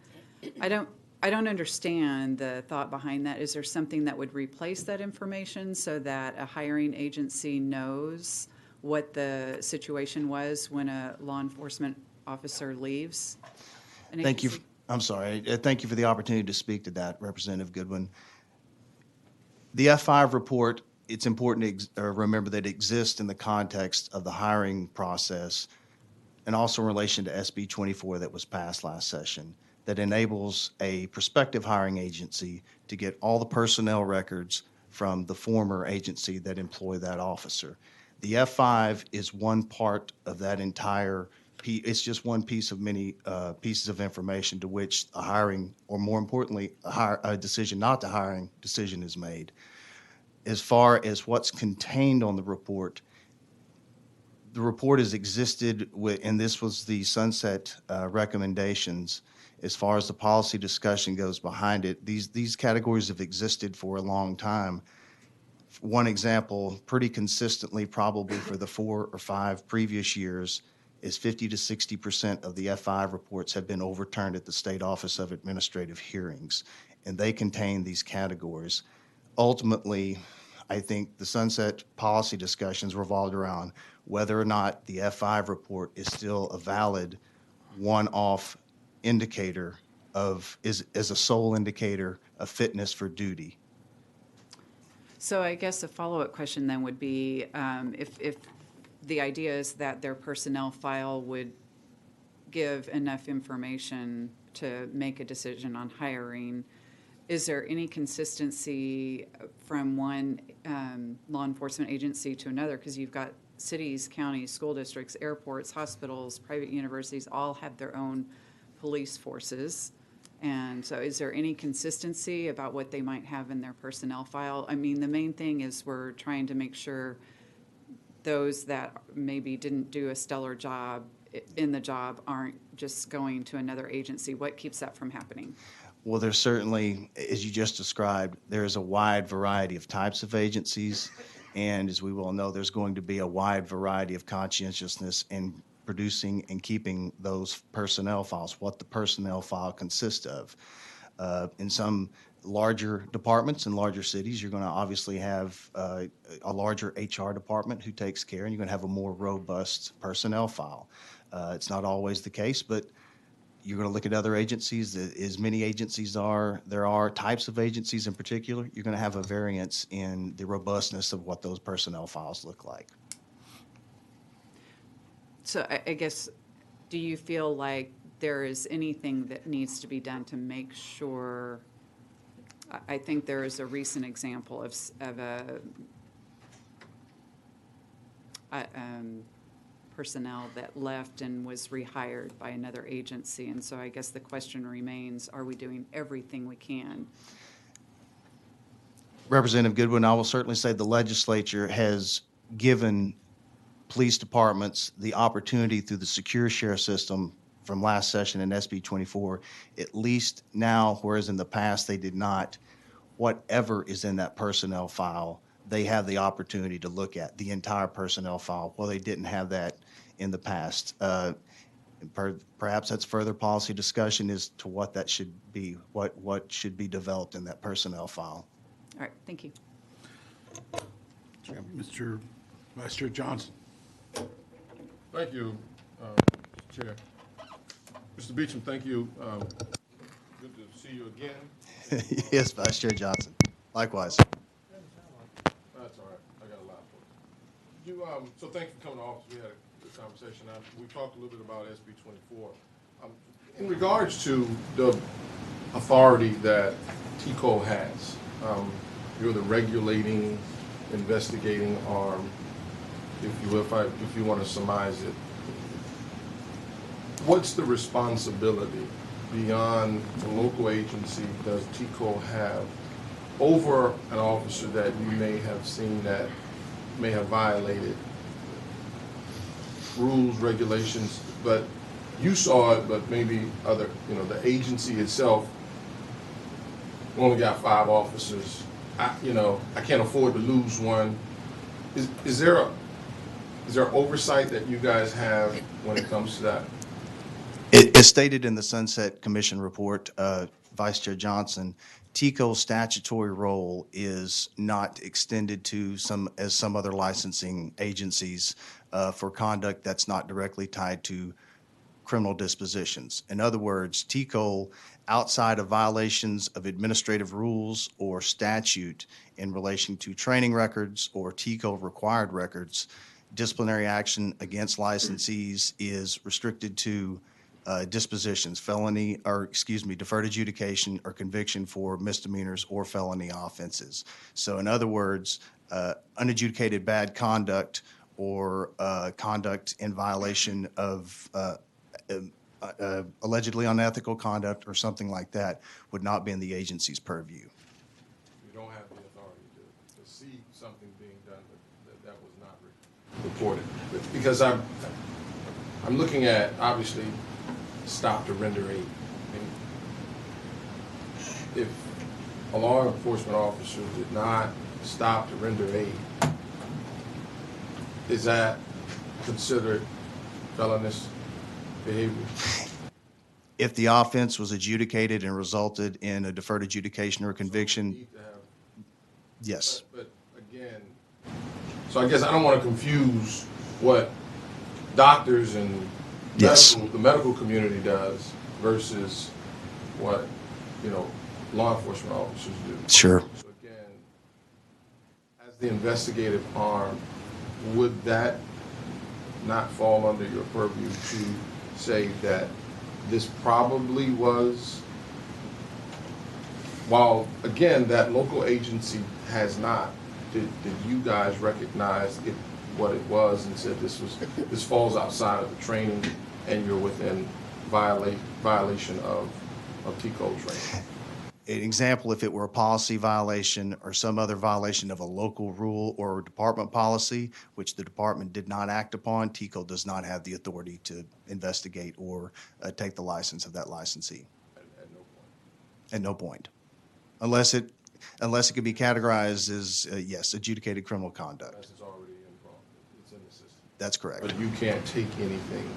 I don't understand the thought behind that. Is there something that would replace that information so that a hiring agency knows what the situation was when a law enforcement officer leaves an Thank you. agency? I'm sorry. Thank you for the opportunity to speak to that, Representative Goodwin. The F5 report, it's important to remember that it exists in the context of the hiring process and also in relation to SB 24 that was passed last session that enables a prospective hiring agency to get all the personnel records from the former agency that employed that officer. The F5 is one part of that entire it's just one piece of many pieces of information to which a hiring, or more importantly, a decision not to hiring decision is made. As far as what's contained on the report has existed with, and this was the sunset recommendations. As far as the policy discussion goes behind it, these categories have existed for a long time. One example, pretty consistently, probably for the 4 or 5 previous years, is 50 to 60% of the F5 reports have been overturned at the State Office of Administrative Hearings, and they contain these categories. Ultimately, I think the sunset policy discussions revolved around whether or not the F5 report is still a valid one-off indicator as a sole indicator of fitness for duty. So I guess a follow-up question then would be, if the idea is that their personnel file would give enough information to make a decision on hiring, is there any consistency from one law enforcement agency to another? Because you've got cities, counties, school districts, airports, hospitals, private universities, all have their own police forces. And so is there any consistency about what they might have in their personnel file? I mean, the main thing is we're trying to make sure those that maybe didn't do a stellar job in the job aren't just going to another agency. What keeps that from happening? Well, there's certainly, as you just described, there is a wide variety of types of agencies. And as we well know, there's going to be a wide variety of conscientiousness in producing and keeping those personnel files, what the personnel file consists of. In some larger departments in larger cities, you're going to obviously have a larger HR department who takes care, and you're going to have a more robust personnel file. It's not always the case, but you're going to look at other agencies. As many agencies there are types of agencies in particular, you're going to have a variance in the robustness of what those personnel files look like. So I guess, do you feel like there is anything that needs to be done to make sure? I think there is a recent example of a personnel that left and was rehired by another agency. And so I guess the question remains, are we doing everything we can? Representative Goodwin, I will certainly say the legislature has given police departments the opportunity through the secure share system from last session in SB 24, at least now, whereas in the past they did not, whatever is in that personnel file, they have the opportunity to look at the entire personnel file. Well, they didn't have that in the past. And perhaps that's further policy discussion as to what that should be, what should be developed in that personnel file. All right, thank you. Mr. Vice Chair Johnson. Thank you, Chair. Mr. Beecham, thank you. Good to see you again. Yes, Vice Chair Johnson. Likewise. That's all right. I got a lot for you. So thank you for coming to office. We had a good conversation. We talked a little bit about SB 24. In regards to the authority that TCO has, you're the regulating, investigating arm, if you will, if you want to surmise it. What's the responsibility beyond the local agency does TCO have over an officer that you may have seen that may have violated rules, regulations, but you saw it, but maybe other, the agency itself only got 5 officers. I can't afford to lose one. Is there oversight that you guys have when it comes to that? As stated in the Sunset Commission report, Vice Chair Johnson, TCO's statutory role is not extended to some other licensing agencies for conduct that's not directly tied to criminal dispositions. In other words, TCO, outside of violations of administrative rules or statute in relation to training records or TCO required records, disciplinary action against licensees is restricted to dispositions, deferred adjudication or conviction for misdemeanors or felony offenses. So in other words, unadjudicated bad conduct or conduct in violation of allegedly unethical conduct or something like that would not be in the agency's purview. You don't have the authority to see something being done that was not reported. Because I'm looking at, obviously, stop to render aid. If a law enforcement officer did not stop to render aid, is that considered felonious behavior? If the offense was adjudicated and resulted in a deferred adjudication or conviction, Need to have- yes. But again, so I guess I don't want to confuse what doctors and Yes. the medical community does versus what, law enforcement officers do. Sure. So again, as the investigative arm, would that not fall under your purview to say that this probably was, while again, that local agency has not, did you guys recognize what it was and said this falls outside of the training and you're within violation of TCO training? An example, if it were a policy violation or some other violation of a local rule or department policy, which the department did not act upon, TCO does not have the authority to investigate or take the license of that licensee. At no point. At no point. Unless it can be categorized as, yes, adjudicated criminal conduct. Unless it's already involved, it's in the system. That's correct. But you can't take anything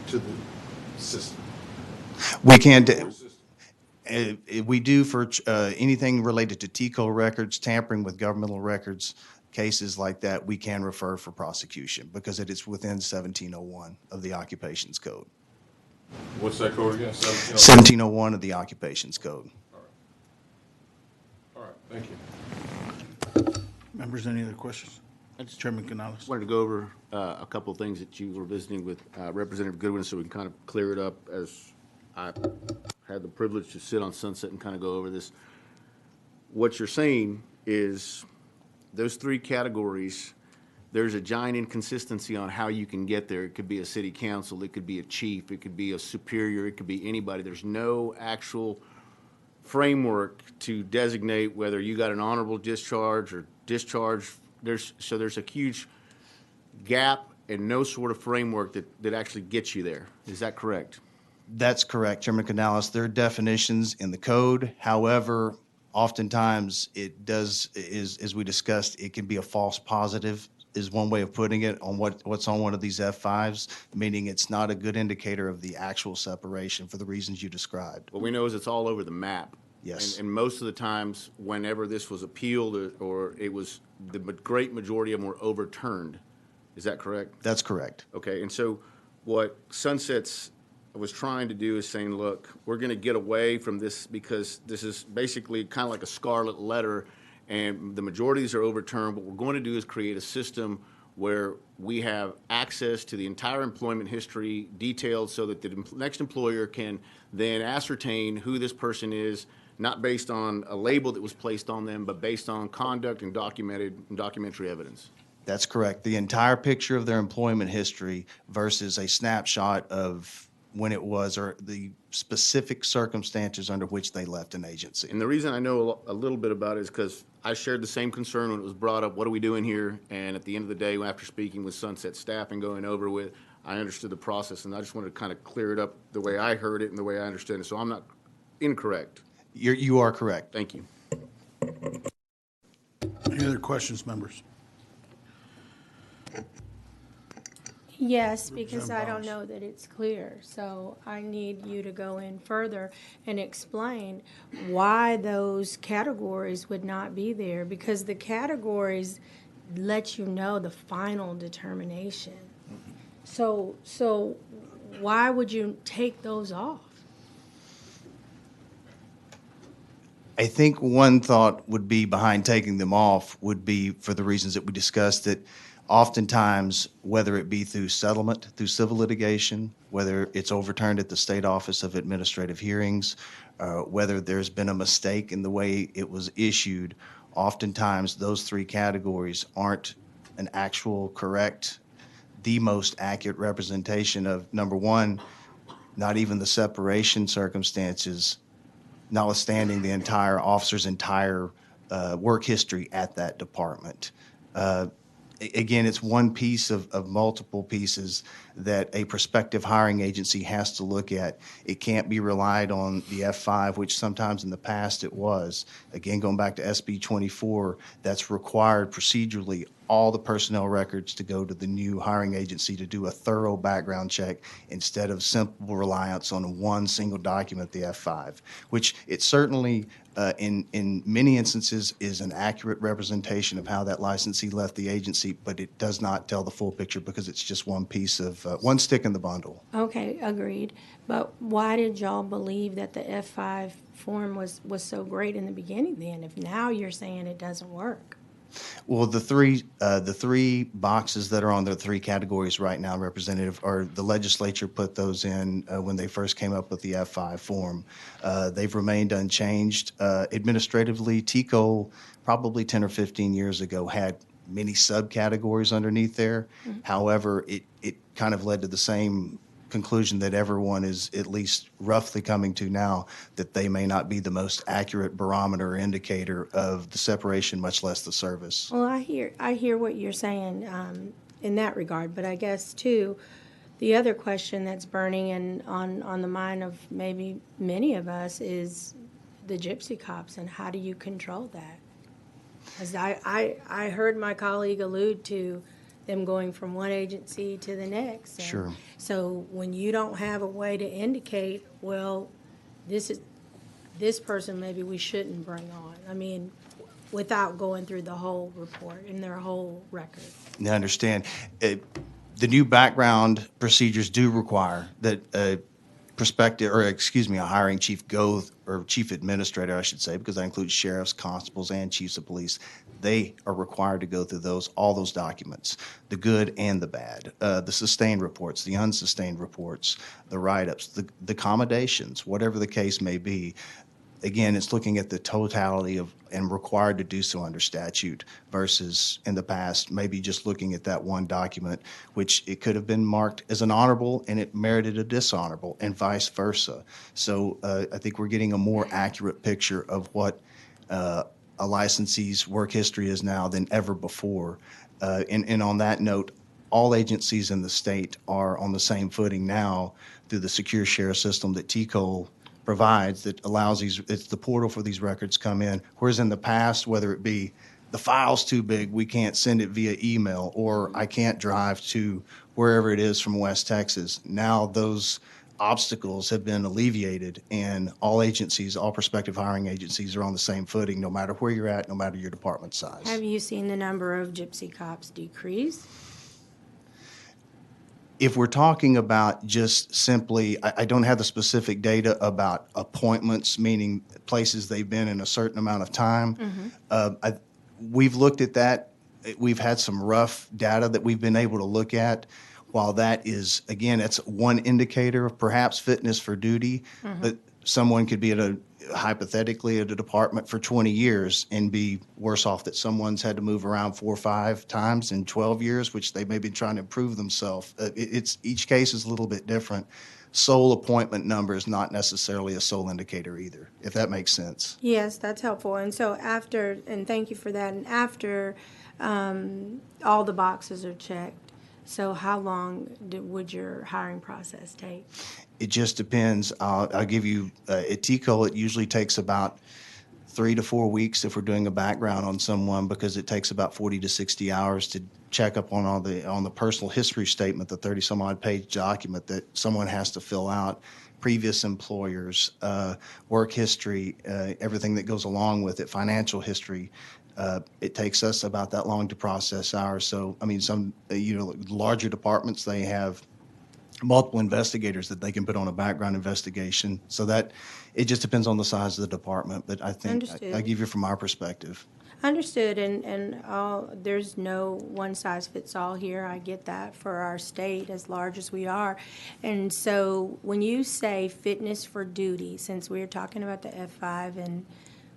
to the system. We can Or do. system. We do for anything related to TCO records, tampering with governmental records, cases like that, we can refer for prosecution because it is within 1701 of the Occupations Code. What's that code again? 1701 of the Occupations Code. All right, thank you. Members, any other questions? Chairman Canales. Wanted to go over a couple of things that you were visiting with Representative Goodwin so we can kind of clear it up as I had the privilege to sit on Sunset and kind of go over this. What you're saying is those 3 categories, there's a giant inconsistency on how you can get there. It could be a city council, it could be a chief, it could be a superior, it could be anybody. There's no actual framework to designate whether you got an honorable discharge or discharge. There's a huge gap and no sort of framework that actually gets you there. Is that correct? That's correct, Chairman Canales. There are definitions in the code. However, oftentimes it does, as we discussed, it can be a false positive is one way of putting it on what's on one of these F5s, meaning it's not a good indicator of the actual separation for the reasons you described. What we know is it's all over the map. Yes. And most of the times, whenever this was appealed or it was, the great majority of them were overturned. Is that correct? That's correct. Okay, and so what Sunsets was trying to do is saying, look, we're going to get away from this because this is basically kind of like a scarlet letter, and the majorities are overturned. What we're going to do is create a system where we have access to the entire employment history detailed so that the next employer can then ascertain who this person is, not based on a label that was placed on them, but based on conduct and documentary evidence. That's correct. The entire picture of their employment history versus a snapshot of when it was or the specific circumstances under which they left an agency. And the reason I know a little bit about it is because I shared the same concern when it was brought up, what are we doing here? And at the end of the day, after speaking with Sunset staff and going over with, I understood the process, and I just wanted to kind of clear it up the way I heard it and the way I understood it. So I'm not incorrect. You are correct. Thank you. Any other questions, members? Yes, because I don't Representative know that it's clear, so I need you to go in further and explain why those categories would not be there, because the categories let you know the final determination. So why would you take those off? I think one thought would be behind taking them off would be for the reasons that we discussed, that oftentimes, whether it be through settlement, through civil litigation, whether it's overturned at the State Office of Administrative Hearings, whether there's been a mistake in the way it was issued, oftentimes those three categories aren't an actual correct, the most accurate representation of, number one, not even the separation circumstances, notwithstanding the entire officer's entire work history at that department. Again, it's one piece of multiple pieces that a prospective hiring agency has to look at. It can't be relied on the F5, which sometimes in the past it was. Again, going back to SB 24, that's required procedurally all the personnel records to go to the new hiring agency to do a thorough background check instead of simple reliance on one single document, the F5, which it certainly in many instances is an accurate representation of how that licensee left the agency, but it does not tell the full picture because it's just one piece of, one stick in the bundle. Okay, agreed. But why did y'all believe that the F5 form was so great in the beginning then, if now you're saying it doesn't work? Well, the three boxes that are on the three categories right now, Representative, are the legislature put those in when they first came up with the F5 form. They've remained unchanged. Administratively, TCO probably 10 or 15 years ago had many subcategories underneath there. Mm-hmm. However, it kind of led to the same conclusion that everyone is at least roughly coming to now, that they may not be the most accurate barometer or indicator of the separation, much less the service. Well, I hear what you're saying in that regard, but I guess too, the other question that's burning on the mind of maybe many of us is the gypsy cops, and how do you control that? As I heard my colleague allude to them going from one agency to the next. And Sure. so when you don't have a way to indicate, well, this person maybe we shouldn't bring on. I mean, without going through the whole report and their whole record. I understand. The new background procedures do require that a hiring chief or chief administrator, I should say, because that includes sheriffs, constables, and chiefs of police. They are required to go through all those documents, the good and the bad, the sustained reports, the unsustained reports, the write-ups, the accommodations, whatever the case may be. Again, it's looking at the totality of, and required to do so under statute, versus in the past, maybe just looking at that one document, which it could have been marked as an honorable and it merited a dishonorable, and vice versa. So I think we're getting a more accurate picture of what a licensee's work history is now than ever before. And on that note, all agencies in the state are on the same footing now through the secure share system that TCO provides, that allows it's the portal for these records come in. Whereas in the past, whether it be the file's too big, we can't send it via email, or I can't drive to wherever it is from West Texas. Now those obstacles have been alleviated, and all agencies, all prospective hiring agencies are on the same footing, no matter where you're at, no matter your department size. Have you seen the number of gypsy cops decrease? If we're talking about just simply, I don't have the specific data about appointments, meaning places they've been in a certain amount of time. We've looked at that. We've had some rough data that we've been able to look at. While that is, again, it's one indicator of perhaps fitness for duty, but someone could be hypothetically at a department for 20 years and be worse off that someone's had to move around 4 or 5 times in 12 years, which they may be trying to improve themselves. It's each case is a little bit different. Sole appointment number is not necessarily a sole indicator either, if that makes sense. Yes, that's helpful. And so after, and thank you for that, and after all the boxes are checked, so how long would your hiring process take? It just depends. I'll give you, at TCO, it usually takes about 3 to 4 weeks if we're doing a background on someone, because it takes about 40 to 60 hours to check up on the personal history statement, the 30-some-odd page document that someone has to fill out, previous employers, work history, everything that goes along with it, financial history. It takes us about that long to process ours. So, I mean, some, larger departments, they have multiple investigators that they can put on a background investigation. So that, it just depends on the size of the department. But I think Understood. I give you from our perspective. Understood, and there's no one-size-fits-all here. I get that for our state, as large as we are. And so when you say fitness for duty, since we're talking about the F5 and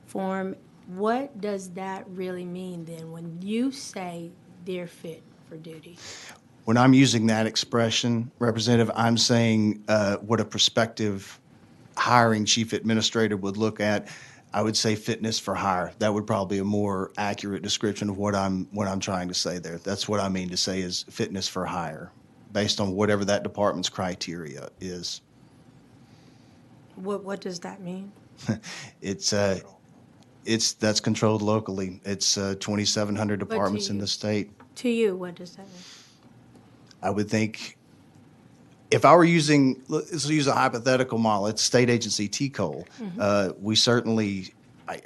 form, what does that really mean then when you say they're fit for duty? When I'm using that expression, Representative, I'm saying what a prospective hiring chief administrator would look at. I would say fitness for hire. That would probably be a more accurate description of what I'm trying to say there. That's what I mean to say is fitness for hire, based on whatever that department's criteria is. What does that mean? That's controlled locally. It's 2,700 departments in the state. To you, what does that mean? I would think if I were using, let's use a hypothetical model, it's state agency TCOL. We certainly,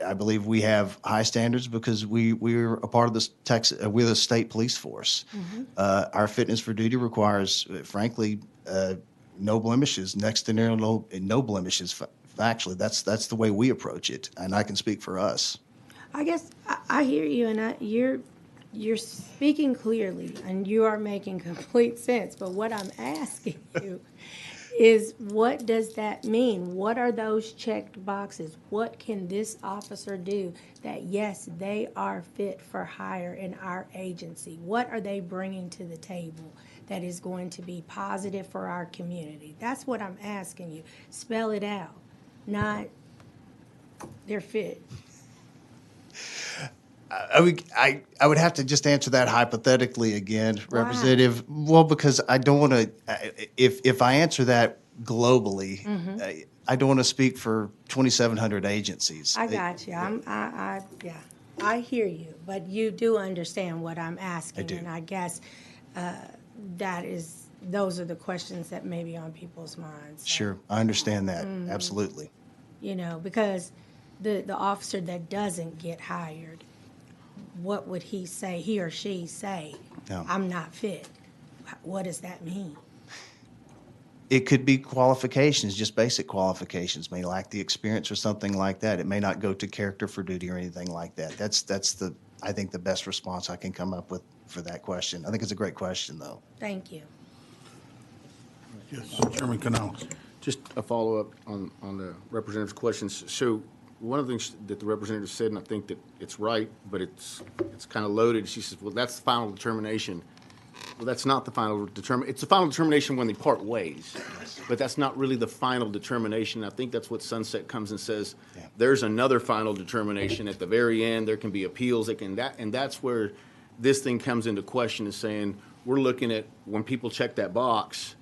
I believe we have high standards because we're a part of this we're the state police force. Our fitness for duty requires, frankly, no blemishes, next to no blemishes. Factually, that's the way we approach it, and I can speak for us. I guess I hear you, and you're speaking clearly, and you are making complete sense. But what I'm asking you is, what does that mean? What are those checked boxes? What can this officer do that, yes, they are fit for hire in our agency? What are they bringing to the table that is going to be positive for our community? That's what I'm asking you. Spell it out, not they're fit. I would have to just answer that hypothetically again, Why? Representative. Well, because I don't want to. If I answer that globally, I don't want to speak for 2,700 agencies. I got you. I hear you, but you do understand what I'm asking. I do. And I guess those are the questions that may be on people's minds. So, Sure, I understand that. Absolutely. Because the officer that doesn't get hired, what would he say, he or she say? Yeah. I'm not fit. What does that mean? It could be qualifications, just basic qualifications. May lack the experience or something like that. It may not go to character for duty or anything like that. That's I think the best response I can come up with for that question. I think it's a great question, though. Thank you. Yes, Chairman Canales. Just a follow-up on the representative's questions. So one of the things that the representative said, and I think that it's right, but it's kind of loaded. She says, well, that's the final determination. Well, that's not the final determination. It's the final determination when they part ways, but that's not really the final determination. I think that's what Sunset comes and says. Yeah. There's another final determination at the very end. There can be appeals. And that's where this thing comes into question, is saying we're looking at when people check that box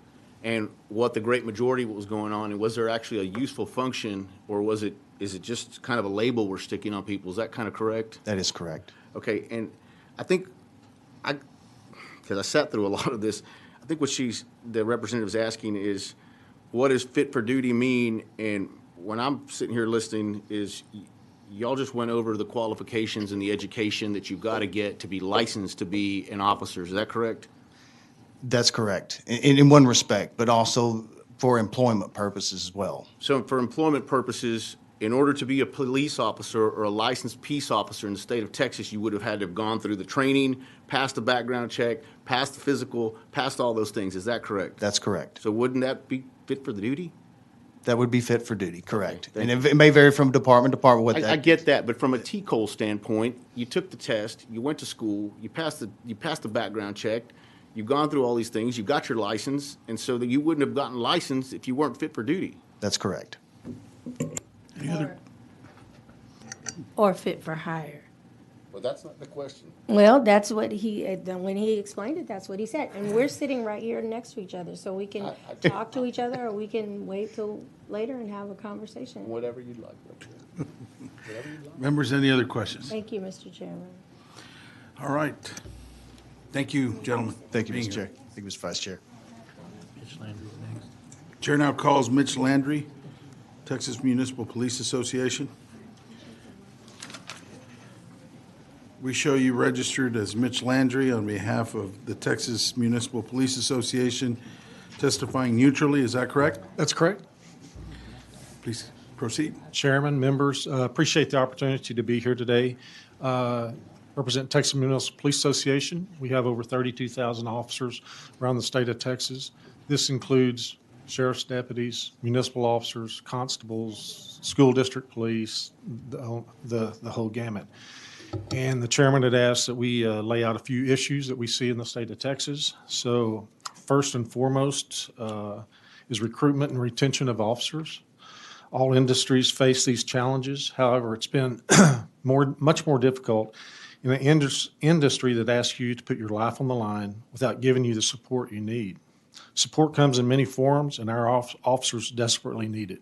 and what the great majority was going on, and was there actually a useful function, or was it is it just kind of a label we're sticking on people? Is that kind of correct? That is correct. Okay, and I think, because I sat through a lot of this, I think what the representative's asking is, what does fit for duty mean? And when I'm sitting here listening is, y'all just went over the qualifications and the education that you've got to get to be licensed to be an officer. Is that correct? That's correct, in one respect, but also for employment purposes as well. So for employment purposes, in order to be a police officer or a licensed peace officer in the state of Texas, you would have had to have gone through the training, passed the background check, passed the physical, passed all those things. Is that correct? That's correct. So wouldn't that be fit for the duty? That would be fit for duty, correct. thank And it may vary from department to department what I that. get that, but from a TCOL standpoint, you took the test, you went to school, you passed the background check, you've gone through all these things, you got your license, and so that you wouldn't have gotten licensed if you weren't fit for duty. That's correct. Any other? Or fit for hire. Well, that's not the question. Well, that's what when he explained it, that's what he said. And we're sitting right here next to each other, so we can talk to each other, or we can wait till later and have a conversation. Whatever you'd like. Members, any other questions? Thank you, Mr. Chairman. All right. Thank you, gentlemen. Thank you, Being Mr. here. Chair. Thank you, Mr. Vice Chair. Chair now calls Mitch Landry, Texas Municipal Police Association. We show you registered as Mitch Landry on behalf of the Texas Municipal Police Association, testifying neutrally. Is that correct? That's correct. Please proceed. Chairman, members, appreciate the opportunity to be here today. Represent Texas Municipal Police Association. We have over 32,000 officers around the state of Texas. This includes sheriff's deputies, municipal officers, constables, school district police, the whole gamut. And the chairman had asked that we lay out a few issues that we see in the state of Texas. So first and foremost is recruitment and retention of officers. All industries face these challenges. However, it's been much more difficult in an industry that asks you to put your life on the line without giving you the support you need. Support comes in many forms, and our officers desperately need it.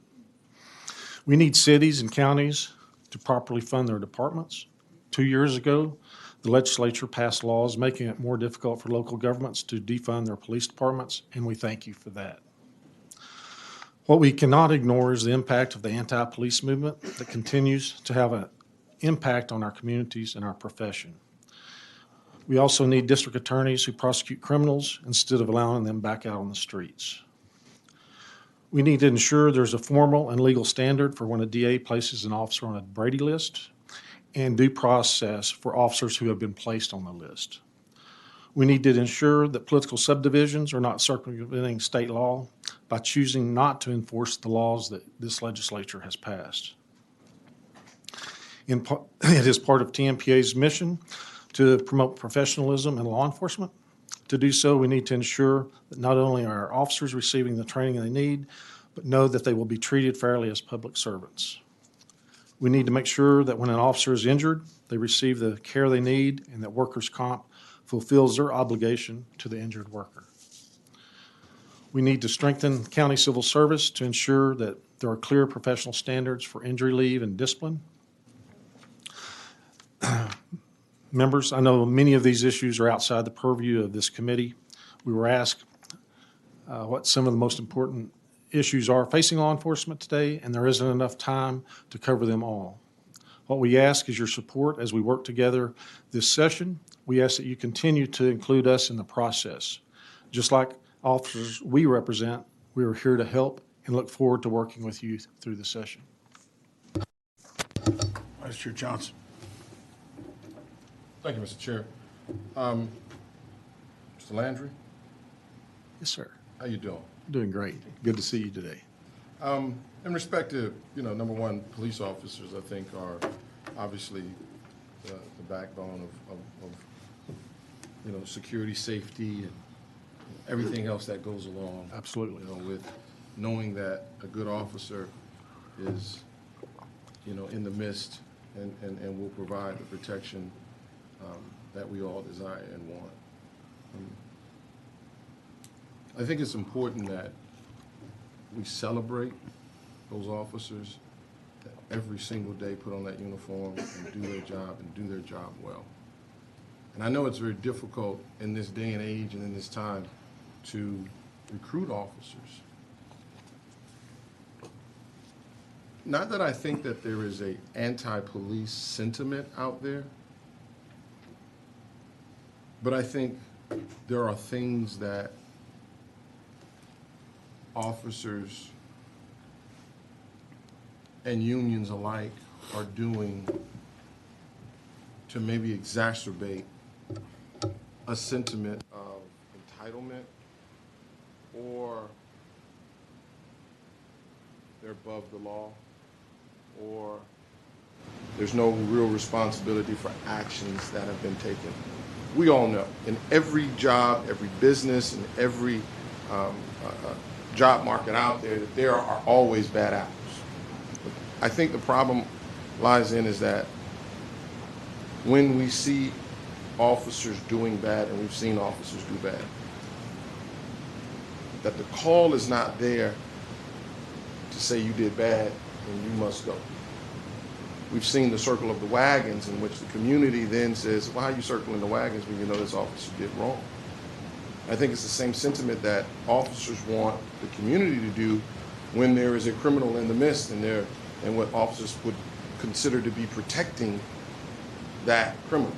We need cities and counties to properly fund their departments. 2 years ago, the legislature passed laws making it more difficult for local governments to defund their police departments, and we thank you for that. What we cannot ignore is the impact of the anti-police movement that continues to have an impact on our communities and our profession. We also need district attorneys who prosecute criminals instead of allowing them back out on the streets. We need to ensure there's a formal and legal standard for when a DA places an officer on a Brady list, and due process for officers who have been placed on the list. We need to ensure that political subdivisions are not circumventing state law by choosing not to enforce the laws that this legislature has passed. It is part of TMPA's mission to promote professionalism in law enforcement. To do so, we need to ensure that not only are our officers receiving the training they need, but know that they will be treated fairly as public servants. We need to make sure that when an officer is injured, they receive the care they need and that workers' comp fulfills their obligation to the injured worker. We need to strengthen county civil service to ensure that there are clear professional standards for injury leave and discipline. Members, I know many of these issues are outside the purview of this committee. We were asked what some of the most important issues are facing law enforcement today, and there isn't enough time to cover them all. What we ask is your support as we work together this session. We ask that you continue to include us in the process. Just like officers we represent, we are here to help and look forward to working with you through the session. Vice Chair Johnson. Thank you, Mr. Chair. Mr. Landry, Yes, sir. how you doing? Doing great. Good to see you today. In respect to, number one, police officers, I think are obviously the backbone of security, safety, and everything else that goes along. Absolutely. With knowing that a good officer is, in the midst and will provide the protection that we all desire and want. I think it's important that we celebrate those officers every single day put on that uniform and do their job and do their job well. And I know it's very difficult in this day and age and in this time to recruit officers. Not that I think that there is a anti-police sentiment out there, but I think there are things that officers and unions alike are doing to maybe exacerbate a sentiment of entitlement, or they're above the law, or there's no real responsibility for actions that have been taken. We all know in every job, every business, and every job market out there that there are always bad apples. I think the problem lies in is that when we see officers doing bad, and we've seen officers do bad, that the call is not there to say you did bad and you must go. We've seen the circle of the wagons in which the community then says, why are you circling the wagons when you know this officer did wrong? I think it's the same sentiment that officers want the community to do when there is a criminal in the midst and what officers would consider to be protecting that criminal.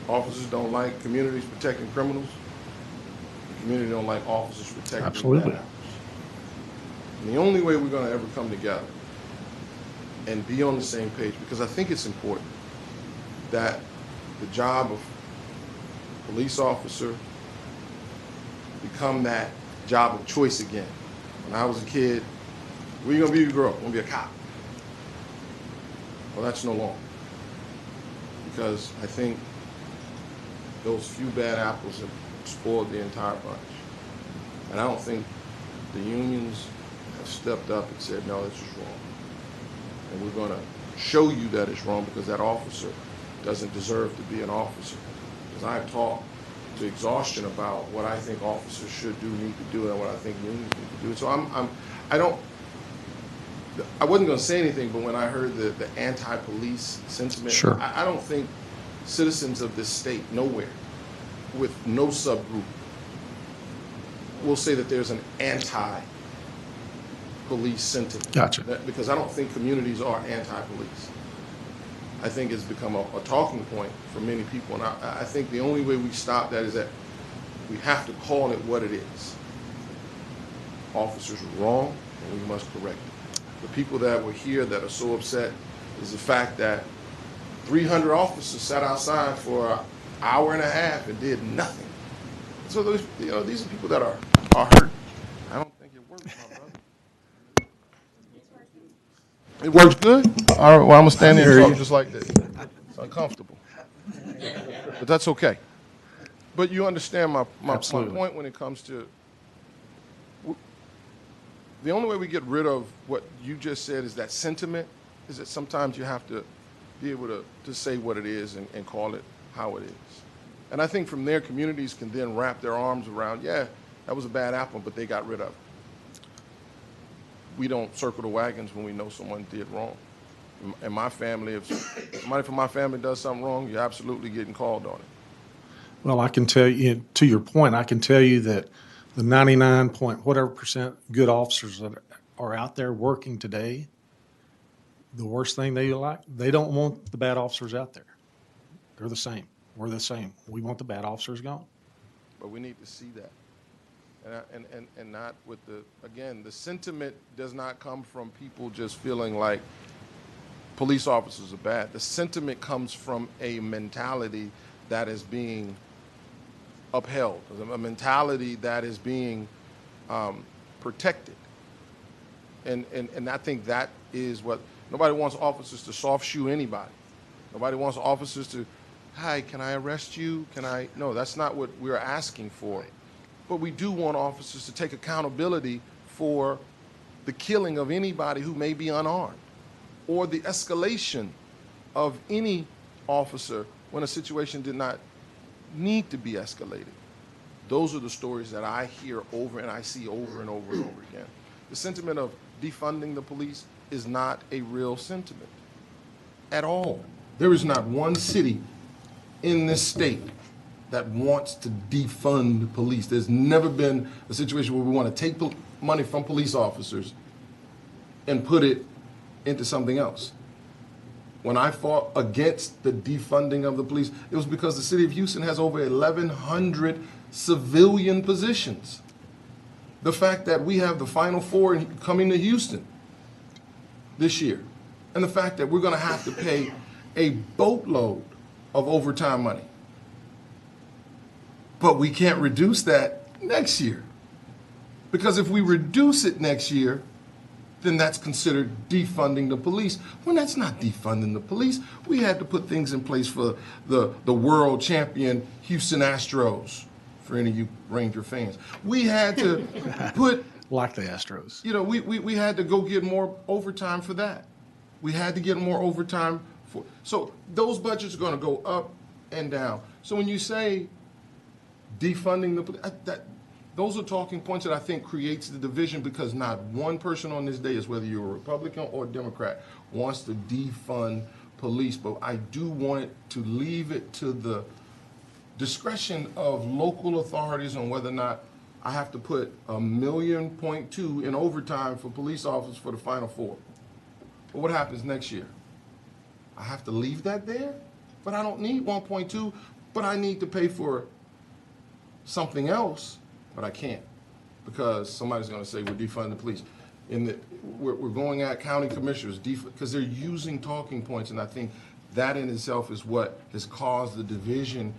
Officers don't like communities protecting criminals. The community don't like officers protecting Absolutely. bad apples. And the only way we're going to ever come together and be on the same page, because I think it's important that the job of police officer become that job of choice again. When I was a kid, where you gonna be when you grow up? I'm gonna be a cop. Well, that's no longer. Because I think those few bad apples have spoiled the entire bunch. And I don't think the unions have stepped up and said, no, this is wrong. And we're gonna show you that it's wrong because that officer doesn't deserve to be an officer. Because I've talked to exhaustion about what I think officers should do, need to do, and what I think unions need to do. So I wasn't going to say anything, but when I heard the anti-police sentiment, Sure. I don't think citizens of this state, nowhere, with no subgroup, will say that there's an anti-police sentiment. Gotcha. Because I don't think communities are anti-police. I think it's become a talking point for many people. And I think the only way we stop that is that we have to call it what it is. Officers are wrong, and we must correct it. The people that were here that are so upset is the fact that 300 officers sat outside for an hour and a half and did nothing. So those, these are people that are hurt. I don't think it works, my brother. It works good? All right, well, I'm going to stand there and talk just like this. It's uncomfortable. But that's okay. But you understand my point when it comes to the only way we get rid of what you just said is that sentiment, is that sometimes you have to be able to say what it is and call it how it is. And I think from there, communities can then wrap their arms around, yeah, that was a bad apple, but they got rid of it. We don't circle the wagons when we know someone did wrong. In my family, if somebody from my family does something wrong, you're absolutely getting called on it. Well, I can tell you, to your point, I can tell you that the 99% good officers that are out there working today, the worst thing they don't want the bad officers out there. They're the same. We're the same. We want the bad officers gone. But we need to see that. And not with the sentiment does not come from people just feeling like police officers are bad. The sentiment comes from a mentality that is being upheld, a mentality that is being protected. And I think that is what, nobody wants officers to soft shoe anybody. Nobody wants officers to, hi, can I arrest you? No, that's not what we're asking for. But we do want officers to take accountability for the killing of anybody who may be unarmed, or the escalation of any officer when a situation did not need to be escalated. Those are the stories that I hear over and I see over and over and over again. The sentiment of defunding the police is not a real sentiment at all. There is not one city in this state that wants to defund police. There's never been a situation where we want to take money from police officers and put it into something else. When I fought against the defunding of the police, it was because the city of Houston has over 1,100 civilian positions. The fact that we have the Final Four coming to Houston this year, and the fact that we're going to have to pay a boatload of overtime money. But we can't reduce that next year. Because if we reduce it next year, then that's considered defunding the police. When that's not defunding the police. We had to put things in place for the world champion Houston Astros, for any of you Ranger fans. We had to put, Like the Astros. you know, we had to go get more overtime for that. We had to get more overtime for, so those budgets are gonna go up and down. So when you say defunding the police, those are talking points that I think creates the division, because not one person on this day, is whether you're a Republican or a Democrat, wants to defund police. But I do want to leave it to the discretion of local authorities on whether or not I have to put $1.2 million in overtime for police officers for the Final Four. But what happens next year? I have to leave that there? But I don't need 1.2, but I need to pay for something else. But I can't, because somebody's going to say we're defunding the police. We're going at county commissioners, because they're using talking points, and I think that in itself is what has caused the division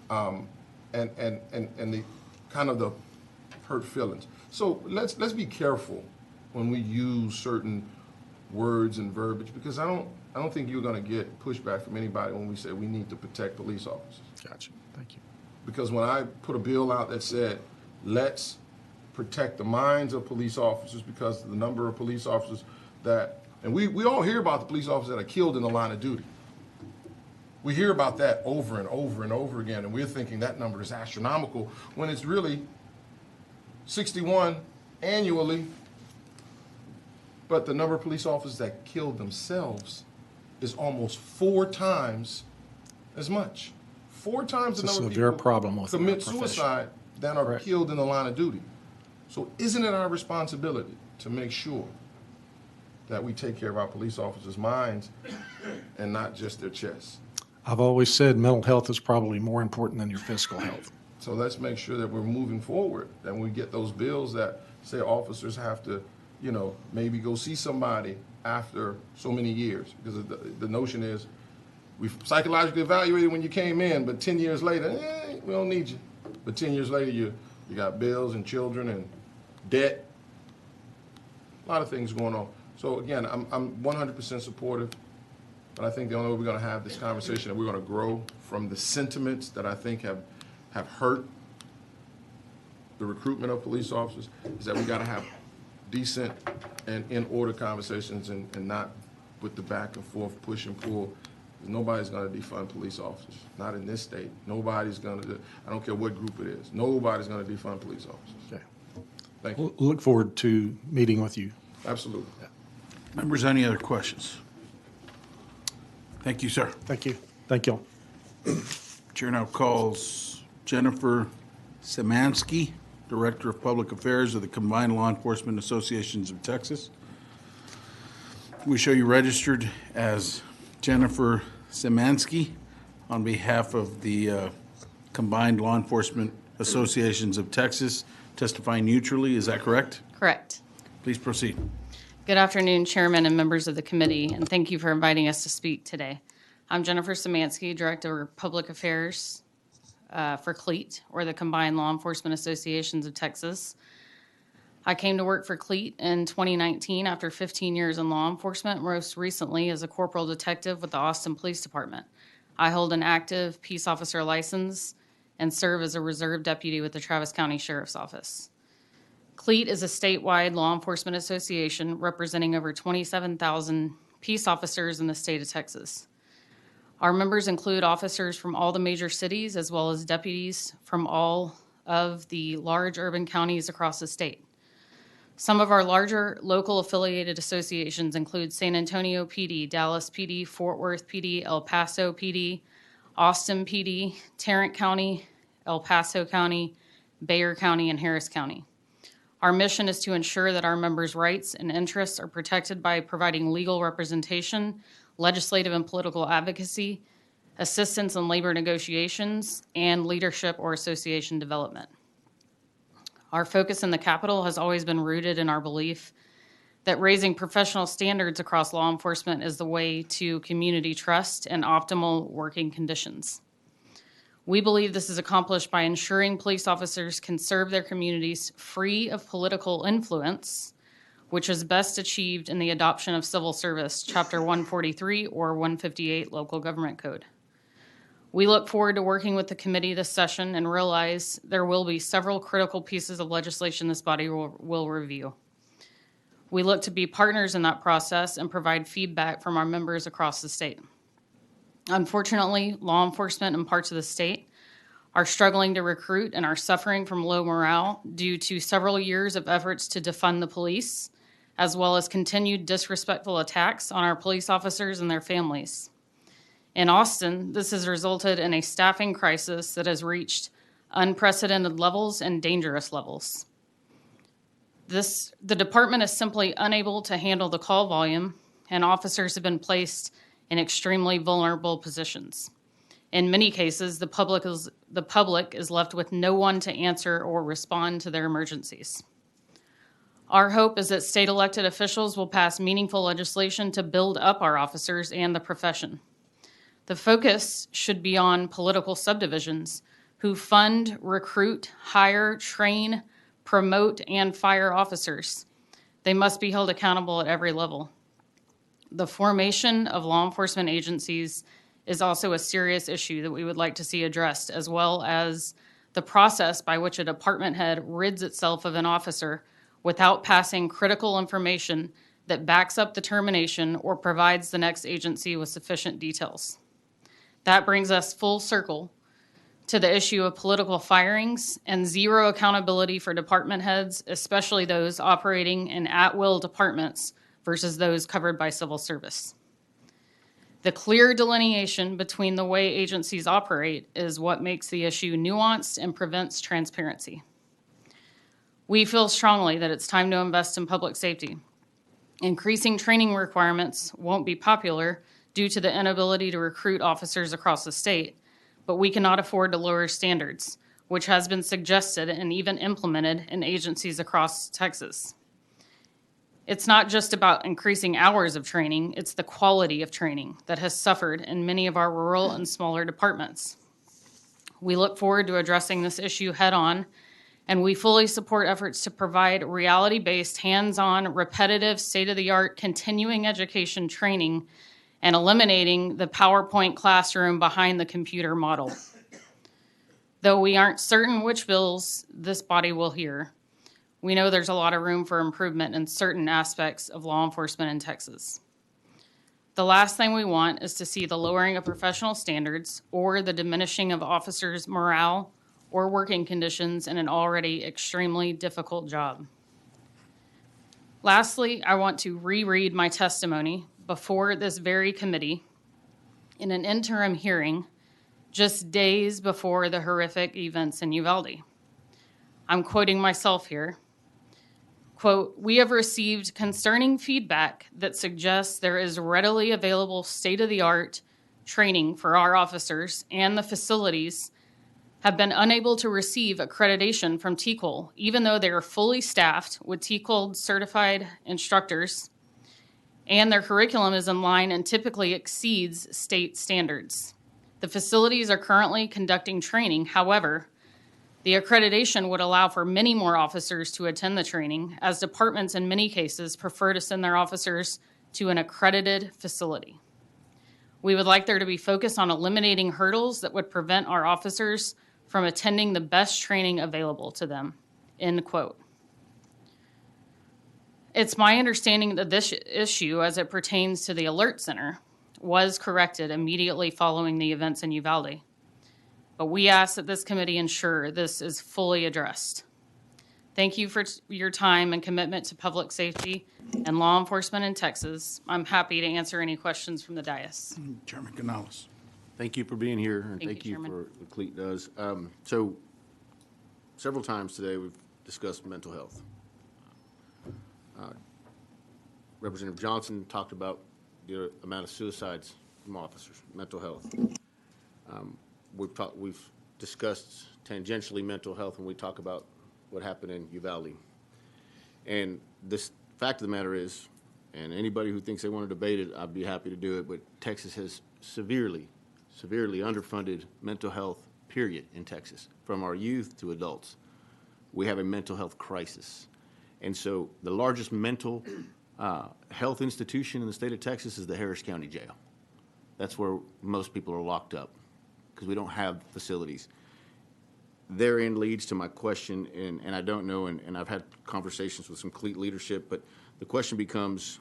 and the kind of the hurt feelings. So let's be careful when we use certain words and verbiage, because I don't think you're going to get pushback from anybody when we say we need to protect police officers. Gotcha. Thank you. Because when I put a bill out that said, let's protect the minds of police officers, because of the number of police officers that, and we all hear about the police officers that are killed in the line of duty. We hear about that over and over and over again, and we're thinking that number is astronomical, when it's really 61 annually. But the number of police officers that killed themselves is almost 4 times as much. 4 times the It's a number of severe people problem with our commit profession. suicide than are Correct. killed in the line of duty. So isn't it our responsibility to make sure that we take care of our police officers' minds and not just their chests? I've always said mental health is probably more important than your physical health. So let's make sure that we're moving forward, and we get those bills that say officers have to, you know, maybe go see somebody after so many years. Because the notion is, we psychologically evaluated when you came in, but 10 years later, we don't need you. But 10 years later, you got bills and children and debt. A lot of things going on. So again, I'm 100% supportive, but I think the only way we're going to have this conversation, and we're going to grow from the sentiments that I think have hurt the recruitment of police officers, is that we got to have decent and in-order conversations, and not with the back and forth, push and pull. Nobody's going to defund police officers, not in this state. Nobody's going to, I don't care what group it is, nobody's going to defund police officers. Okay. Thank you. Look forward to meeting with you. Absolutely. Members, any other questions? Thank you, sir. Thank you. Thank you. Chair now calls Jennifer Szymanski, Director of Public Affairs of the Combined Law Enforcement Associations of Texas. We show you registered as Jennifer Szymanski on behalf of the Combined Law Enforcement Associations of Texas, testifying neutrally. Is that correct? Correct. Please proceed. Good afternoon, Chairman and members of the committee, and thank you for inviting us to speak today. I'm Jennifer Szymanski, Director of Public Affairs for CLEAT, or the Combined Law Enforcement Associations of Texas. I came to work for CLEAT in 2019 after 15 years in law enforcement, most recently as a corporal detective with the Austin Police Department. I hold an active peace officer license and serve as a reserve deputy with the Travis County Sheriff's Office. CLEAT is a statewide law enforcement association representing over 27,000 peace officers in the state of Texas. Our members include officers from all the major cities as well as deputies from all of the large urban counties across the state. Some of our larger local affiliated associations include San Antonio PD, Dallas PD, Fort Worth PD, El Paso PD, Austin PD, Tarrant County, El Paso County, Bayer County, and Harris County. Our mission is to ensure that our members' rights and interests are protected by providing legal representation, legislative and political advocacy, assistance in labor negotiations, and leadership or association development. Our focus in the Capitol has always been rooted in our belief that raising professional standards across law enforcement is the way to community trust and optimal working conditions. We believe this is accomplished by ensuring police officers can serve their communities free of political influence, which is best achieved in the adoption of Civil Service, Chapter 143 or 158 Local Government Code. We look forward to working with the committee this session and realize there will be several critical pieces of legislation this body will review. We look to be partners in that process and provide feedback from our members across the state. Unfortunately, law enforcement in parts of the state are struggling to recruit and are suffering from low morale due to several years of efforts to defund the police, as well as continued disrespectful attacks on our police officers and their families. In Austin, this has resulted in a staffing crisis that has reached unprecedented levels and dangerous levels. The department is simply unable to handle the call volume, and officers have been placed in extremely vulnerable positions. In many cases, the public is left with no one to answer or respond to their emergencies. Our hope is that state elected officials will pass meaningful legislation to build up our officers and the profession. The focus should be on political subdivisions who fund, recruit, hire, train, promote, and fire officers. They must be held accountable at every level. The formation of law enforcement agencies is also a serious issue that we would like to see addressed, as well as the process by which a department head rids itself of an officer without passing critical information that backs up the termination or provides the next agency with sufficient details. That brings us full circle to the issue of political firings and zero accountability for department heads, especially those operating in at-will departments versus those covered by civil service. The clear delineation between the way agencies operate is what makes the issue nuanced and prevents transparency. We feel strongly that it's time to invest in public safety. Increasing training requirements won't be popular due to the inability to recruit officers across the state, but we cannot afford to lower standards, which has been suggested and even implemented in agencies across Texas. It's not just about increasing hours of training, it's the quality of training that has suffered in many of our rural and smaller departments. We look forward to addressing this issue head-on, and we fully support efforts to provide reality-based, hands-on, repetitive, state-of-the-art continuing education training and eliminating the PowerPoint classroom behind the computer model. Though we aren't certain which bills this body will hear, we know there's a lot of room for improvement in certain aspects of law enforcement in Texas. The last thing we want is to see the lowering of professional standards or the diminishing of officers' morale or working conditions in an already extremely difficult job. Lastly, I want to reread my testimony before this very committee in an interim hearing just days before the horrific events in Uvalde. I'm quoting myself here. Quote, "We have received concerning feedback that suggests there is readily available state-of-the-art training for our officers, and the facilities have been unable to receive accreditation from TCOL, even though they are fully staffed with TCOL certified instructors, and their curriculum is in line and typically exceeds state standards. The facilities are currently conducting training. However, the accreditation would allow for many more officers to attend the training, as departments in many cases prefer to send their officers to an accredited facility. We would like there to be focus on eliminating hurdles that would prevent our officers from attending the best training available to them." End quote. It's my understanding that this issue, as it pertains to the Alert Center, was corrected immediately following the events in Uvalde. But we ask that this committee ensure this is fully addressed. Thank you for your time and commitment to public safety and law enforcement in Texas. I'm happy to answer any questions from the dais. Chairman Canales. Thank you for being here, and Thank thank you, you Chairman. for what CLEAT does. So, several times today, we've discussed mental health. Representative Johnson talked about the amount of suicides from officers, mental health. We've discussed tangentially mental health when we talk about what happened in Uvalde. And this fact of the matter is, and anybody who thinks they want to debate it, I'd be happy to do it, but Texas has severely underfunded mental health, period, in Texas, from our youth to adults. We have a mental health crisis. And so the largest mental health institution in the state of Texas is the Harris County Jail. That's where most people are locked up because we don't have facilities. Therein leads to my question, and I don't know, and I've had conversations with some CLEAT leadership, but the question becomes,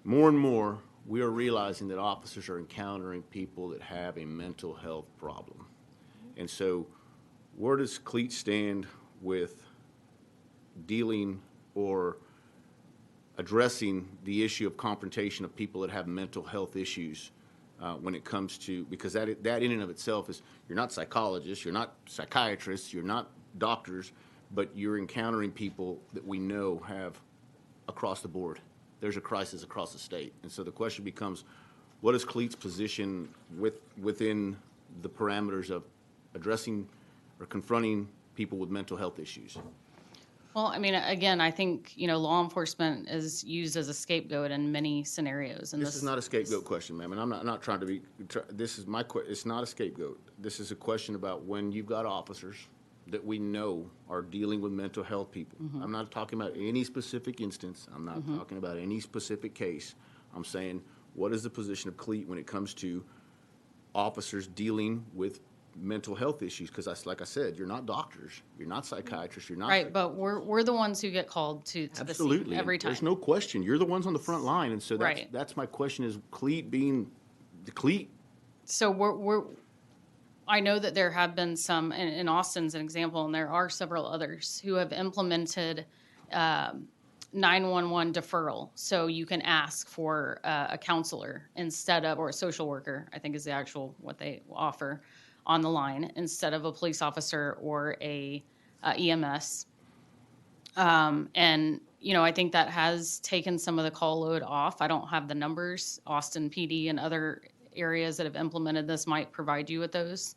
more and more, we are realizing that officers are encountering people that have a mental health problem. And so where does CLEAT stand with dealing or addressing the issue of confrontation of people that have mental health issues when it comes to, because that in and of itself is, you're not psychologists, you're not psychiatrists, you're not doctors, but you're encountering people that we know have across the board. There's a crisis across the state. And so the question becomes, what is CLEAT's position within the parameters of addressing or confronting people with mental health issues? Well, I mean, again, I think, law enforcement is used as a scapegoat in many scenarios. And This is not a scapegoat question, ma'am, and I'm not trying to be, this is my question, it's not a scapegoat. This is a question about when you've got officers that we know are dealing with mental health people. I'm not talking about any specific instance. I'm not talking about any specific case. I'm saying, what is the position of CLEAT when it comes to officers dealing with mental health issues? Because like I said, you're not doctors, you're not psychiatrists, you're not right, but we're the ones who get called to the absolutely scene every and time. There's no question. You're the ones on the front line, and so Right. that's my question: is CLEAT being the CLEAT? So I know that there have been some, and Austin's an example, and there are several others who have implemented 911 deferral. So you can ask for a counselor instead of, or a social worker, I think is the actual what they offer on the line, instead of a police officer or a EMS. And, I think that has taken some of the call load off. I don't have the numbers. Austin PD and other areas that have implemented this might provide you with those.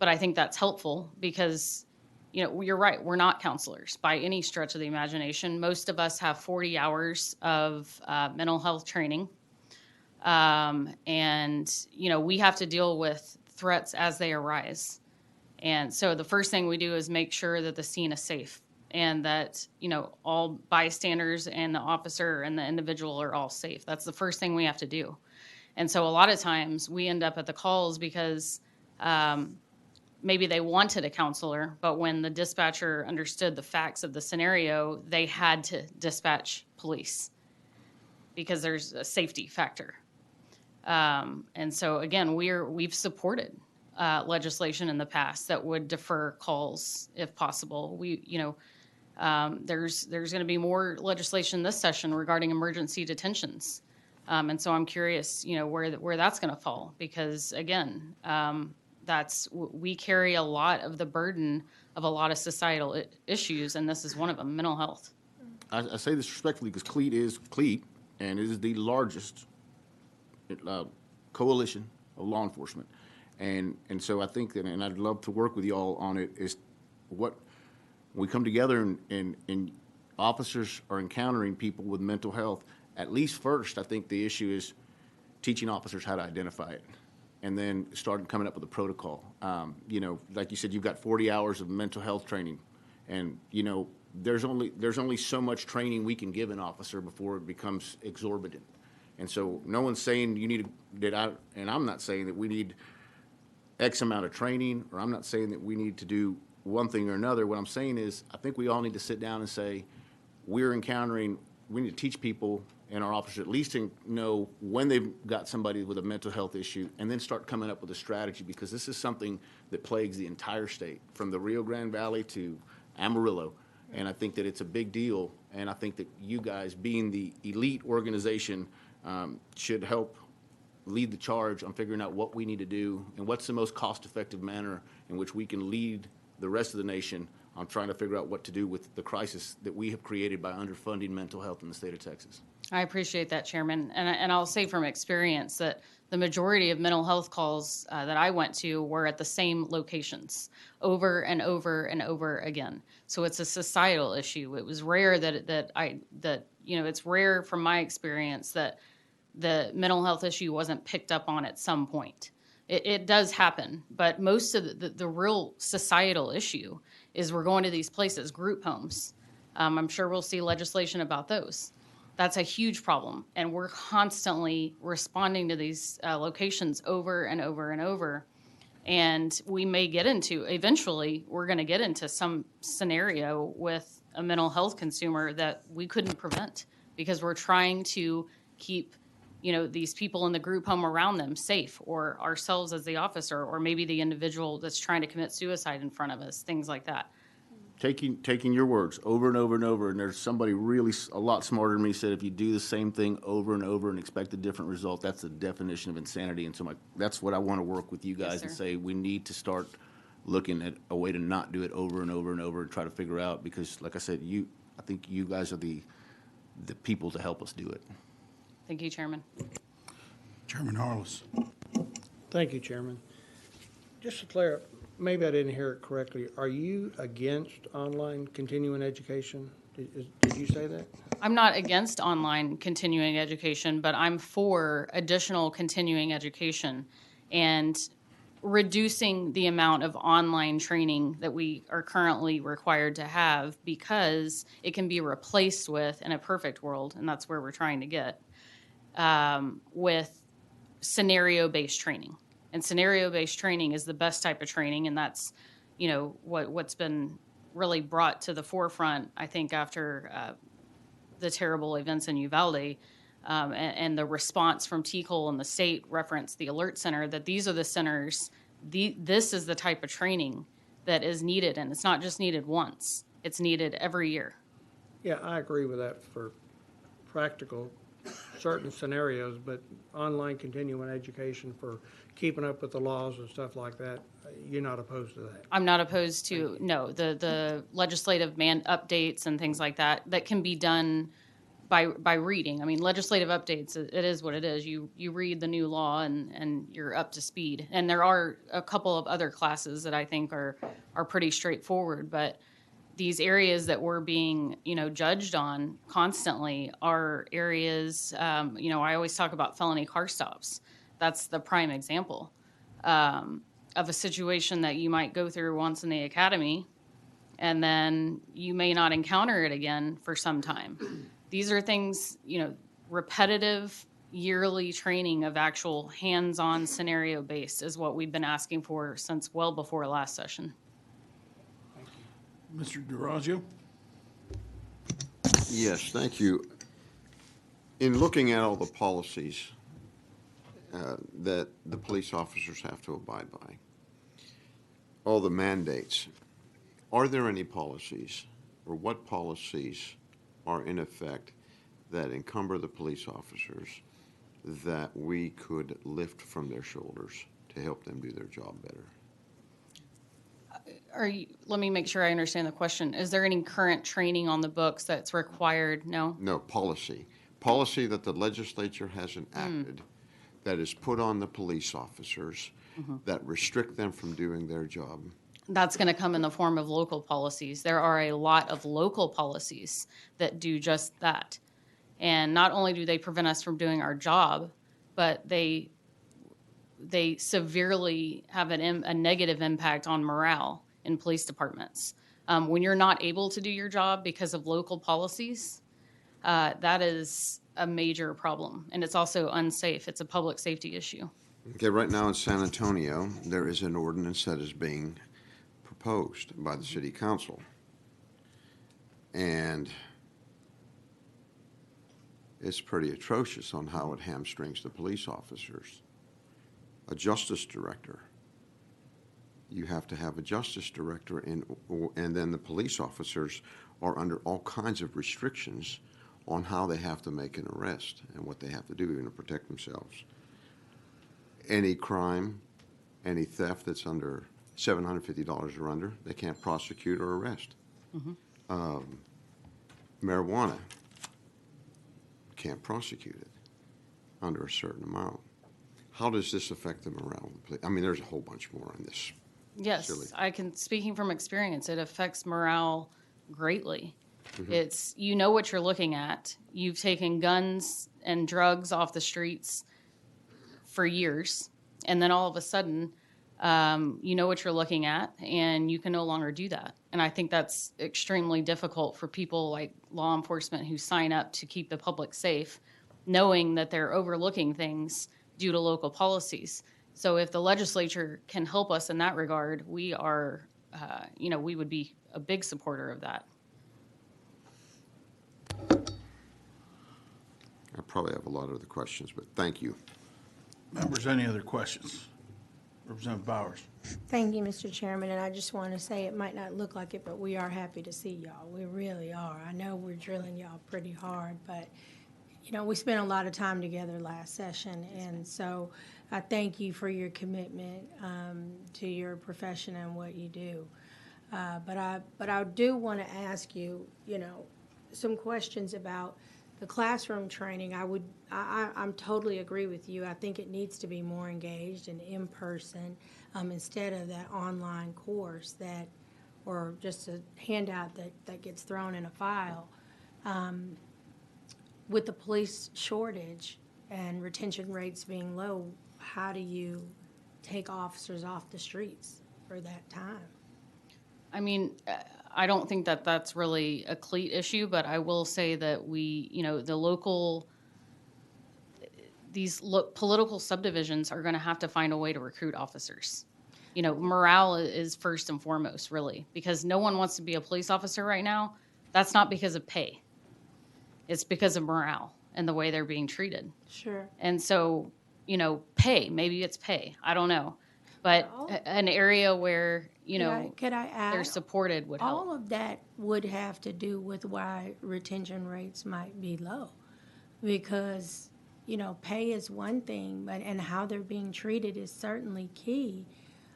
But I think that's helpful because, you're right. We're not counselors by any stretch of the imagination. Most of us have 40 hours of mental health training. And, we have to deal with threats as they arise. And so the first thing we do is make sure that the scene is safe and that, all bystanders and the officer and the individual are all safe. That's the first thing we have to do. And so a lot of times we end up at the calls because maybe they wanted a counselor, but when the dispatcher understood the facts of the scenario, they had to dispatch police because there's a safety factor. And so again, we've supported legislation in the past that would defer calls if possible. There's going to be more legislation this session regarding emergency detentions. And so I'm curious, where that's going to fall because again, we carry a lot of the burden of a lot of societal issues, and this is one of them, mental health. I say this respectfully because CLEAT is CLEAT, and it is the largest coalition of law enforcement. And so I think that, and I'd love to work with you all on it, is what we come together and officers are encountering people with mental health. At least first, I think the issue is teaching officers how to identify it and then start coming up with a protocol. Like you said, you've got 40 hours of mental health training, and, there's only so much training we can give an officer before it becomes exorbitant. And so no one's saying and I'm not saying that we need X amount of training, or I'm not saying that we need to do one thing or another. What I'm saying is I think we all need to sit down and say, we need to teach people and our officers at least to know when they've got somebody with a mental health issue and then start coming up with a strategy, because this is something that plagues the entire state, from the Rio Grande Valley to Amarillo. And I think that it's a big deal, and I think that you guys, being the elite organization, should help lead the charge on figuring out what we need to do and what's the most cost-effective manner in which we can lead the rest of the nation on trying to figure out what to do with the crisis that we have created by underfunding mental health in the state of Texas. I appreciate that, Chairman. And I'll say from experience that the majority of mental health calls that I went to were at the same locations over and over and over again. So it's a societal issue. It was rare it's rare from my experience that the mental health issue wasn't picked up on at some point. It does happen, but most of the real societal issue is we're going to these places, group homes. I'm sure we'll see legislation about those. That's a huge problem, and we're constantly responding to these locations over and over and over. And we may get into, eventually, we're going to get into some scenario with a mental health consumer that we couldn't prevent because we're trying to keep these people in the group home around them safe, or ourselves as the officer, or maybe the individual that's trying to commit suicide in front of us, things like that. Taking your words over and over and over, and there's somebody really a lot smarter than me said if you do the same thing over and over and expect a different result, that's the definition of insanity. And so that's what I want to work with you guys and say we need to start looking at a way to not do it over and over and over and try to figure out, because like I said, I think you guys are the people to help us do it. Thank you, Chairman. Chairman Harless. Thank you, Chairman. Just to clarify, maybe I didn't hear it correctly. Are you against online continuing education? Did you say that? I'm not against online continuing education, but I'm for additional continuing education and reducing the amount of online training that we are currently required to have, because it can be replaced with, in a perfect world, and that's where we're trying to get, with scenario-based training. And scenario-based training is the best type of training, and that's, what's been really brought to the forefront, I think, after the terrible events in Uvalde, and the response from TCOL and the state referenced the Alert Center, that these are the centers, this is the type of training that is needed, and it's not just needed once, it's needed every year. Yeah, I agree with that for practical certain scenarios, but online continuing education for keeping up with the laws and stuff like that, you're not opposed to that? I'm not opposed to, no, the legislative updates and things like that can be done by reading. I mean, legislative updates, it is what it is. You read the new law and you're up to speed. And there are a couple of other classes that I think are pretty straightforward, but these areas that we're being, judged on constantly are areas, I always talk about felony car stops. That's the prime example of a situation that you might go through once in the academy, and then you may not encounter it again for some time. These are things, repetitive yearly training of actual hands-on scenario-based is what we've been asking for since well before last session. Mr. DeRazio? Yes, thank you. In looking at all the policies that the police officers have to abide by, all the mandates, are there any policies, or what policies are in effect that encumber the police officers that we could lift from their shoulders to help them do their job better? Let me make sure I understand the question. Is there any current training on the books that's required? No? No, policy. Policy that the legislature has enacted that is put on the police officers that restrict them from doing their job. That's going to come in the form of local policies. There are a lot of local policies that do just that. And not only do they prevent us from doing our job, but they severely have a negative impact on morale in police departments. When you're not able to do your job because of local policies, that is a major problem. And it's also unsafe. It's a public safety issue. Okay, right now in San Antonio, there is an ordinance that is being proposed by the city council. And it's pretty atrocious on how it hamstrings the police officers. A justice director You have to have a justice director, and then the police officers are under all kinds of restrictions on how they have to make an arrest and what they have to do to protect themselves. Any crime, any theft that's under $750 or under, they can't prosecute or arrest. Marijuana, can't prosecute it under a certain amount. How does this affect the morale of the police? I mean, there's a whole bunch more on this. Yes, Silly. I can, speaking from experience, it affects morale greatly. It's, you know what you're looking at. You've taken guns and drugs off the streets for years, and then all of a sudden, you know what you're looking at, and you can no longer do that. And I think that's extremely difficult for people like law enforcement who sign up to keep the public safe, knowing that they're overlooking things due to local policies. So if the legislature can help us in that regard, we are, we would be a big supporter of that. I probably have a lot of other questions, but thank you. Members, any other questions? Representative Bowers. Thank you, Mr. Chairman, and I just want to say it might not look like it, but we are happy to see y'all. We really are. I know we're drilling y'all pretty hard, but, we spent a lot of time together last session, and so I thank you for your commitment to your profession and what you do. But I do want to ask you, some questions about the classroom training. I'm totally agree with you. I think it needs to be more engaged and in person instead of that online course or just a handout that gets thrown in a file. With the police shortage and retention rates being low, how do you take officers off the streets for that time? I mean, I don't think that that's really a CLEAT issue, but I will say that political subdivisions are going to have to find a way to recruit officers. Morale is first and foremost, really, because no one wants to be a police officer right now. That's not because of pay. It's because of morale and the way they're being treated. Sure. And so, maybe it's pay. I don't know. But an area where, could I add, they're supported would help. all of that would have to do with why retention rates might be low. Because, pay is one thing, and how they're being treated is certainly key.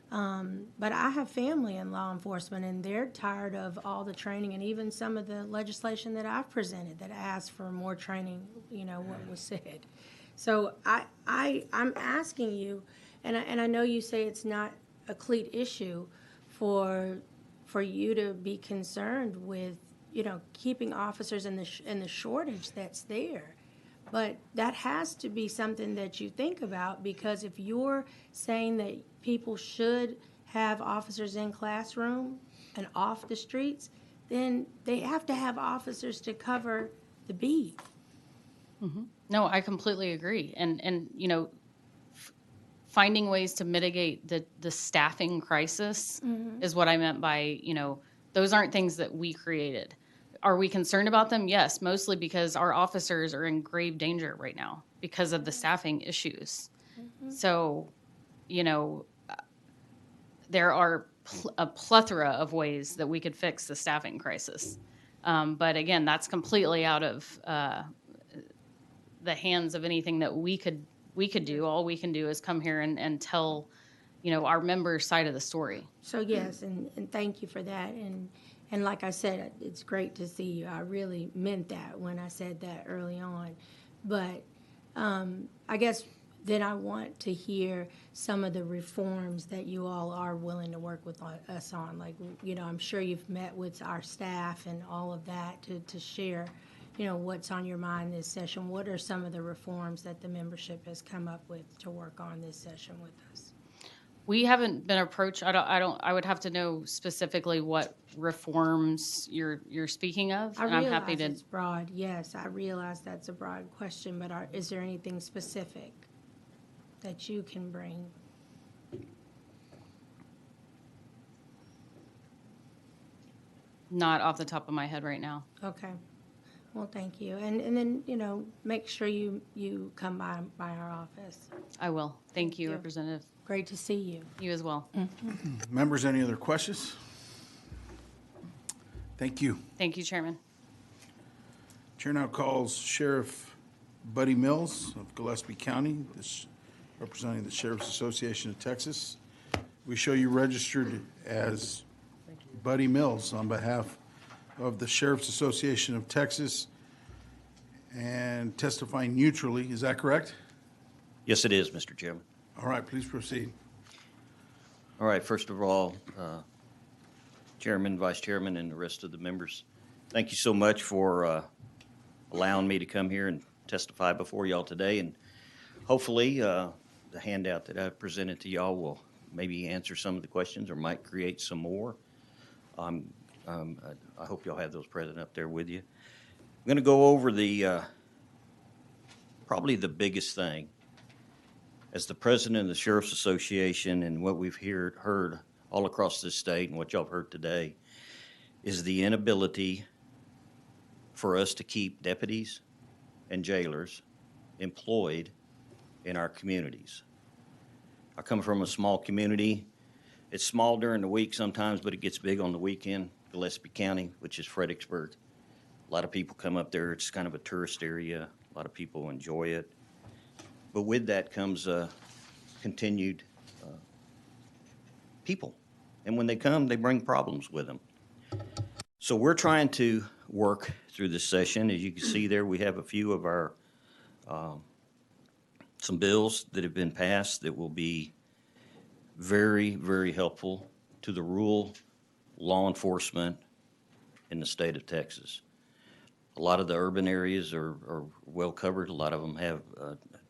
But I have family in law enforcement, and they're tired of all the training and even some of the legislation that I've presented that asked for more training, what was said. So I'm asking you, and I know you say it's not a CLEAT issue for you to be concerned with, keeping officers in the shortage that's there. But that has to be something that you think about, because if you're saying that people should have officers in classroom and off the streets, then they have to have officers to cover the beat. Mm-hmm. No, I completely agree. And finding ways to mitigate the staffing crisis is what I meant by, those aren't things that we created. Are we concerned about them? Yes, mostly because our officers are in grave danger right now because of the staffing issues. So, there are a plethora of ways that we could fix the staffing crisis. But again, that's completely out of the hands of anything that we could do. All we can do is come here and tell, our members' side of the story. So yes, and thank you for that. And like I said, it's great to see you. I really meant that when I said that early on. But I guess then I want to hear some of the reforms that you all are willing to work with us on. Like, I'm sure you've met with our staff and all of that to share, what's on your mind this session. What are some of the reforms that the membership has come up with to work on this session with us? We haven't been approached. I would have to know specifically what reforms you're speaking of. I and I'm realize happy to. it's broad. Yes, I realize that's a broad question, but is there anything specific that you can bring? Not off the top of my head right now. Okay. Well, thank you. And then, make sure you come by our office. I will. Thank you, you. Representative. Great to see you. You as well. Members, any other questions? Thank you. Thank you, Chairman. Chair now calls Sheriff Buddy Mills of Gillespie County, representing the Sheriff's Association of Texas. We show you registered as Buddy Mills on behalf of the Sheriff's Association of Texas and testifying neutrally. Is that correct? Yes, it is, Mr. Chairman. All right, please proceed. All right, first of all, Chairman, Vice Chairman, and the rest of the members, thank you so much for allowing me to come here and testify before y'all today. And hopefully, the handout that I've presented to y'all will maybe answer some of the questions or might create some more. I hope y'all have those present up there with you. I'm going to go over the probably the biggest thing. As the president of the Sheriff's Association and what we've heard all across this state and what y'all have heard today is the inability for us to keep deputies and jailers employed in our communities. I come from a small community. It's small during the week sometimes, but it gets big on the weekend. Gillespie County, which is Fredericksburg. A lot of people come up there. It's kind of a tourist area. A lot of people enjoy it. But with that comes continued people. And when they come, they bring problems with them. So we're trying to work through this session. As you can see there, we have a few of our, some bills that have been passed that will be very, very helpful to the rural law enforcement in the state of Texas. A lot of the urban areas are well covered. A lot of them have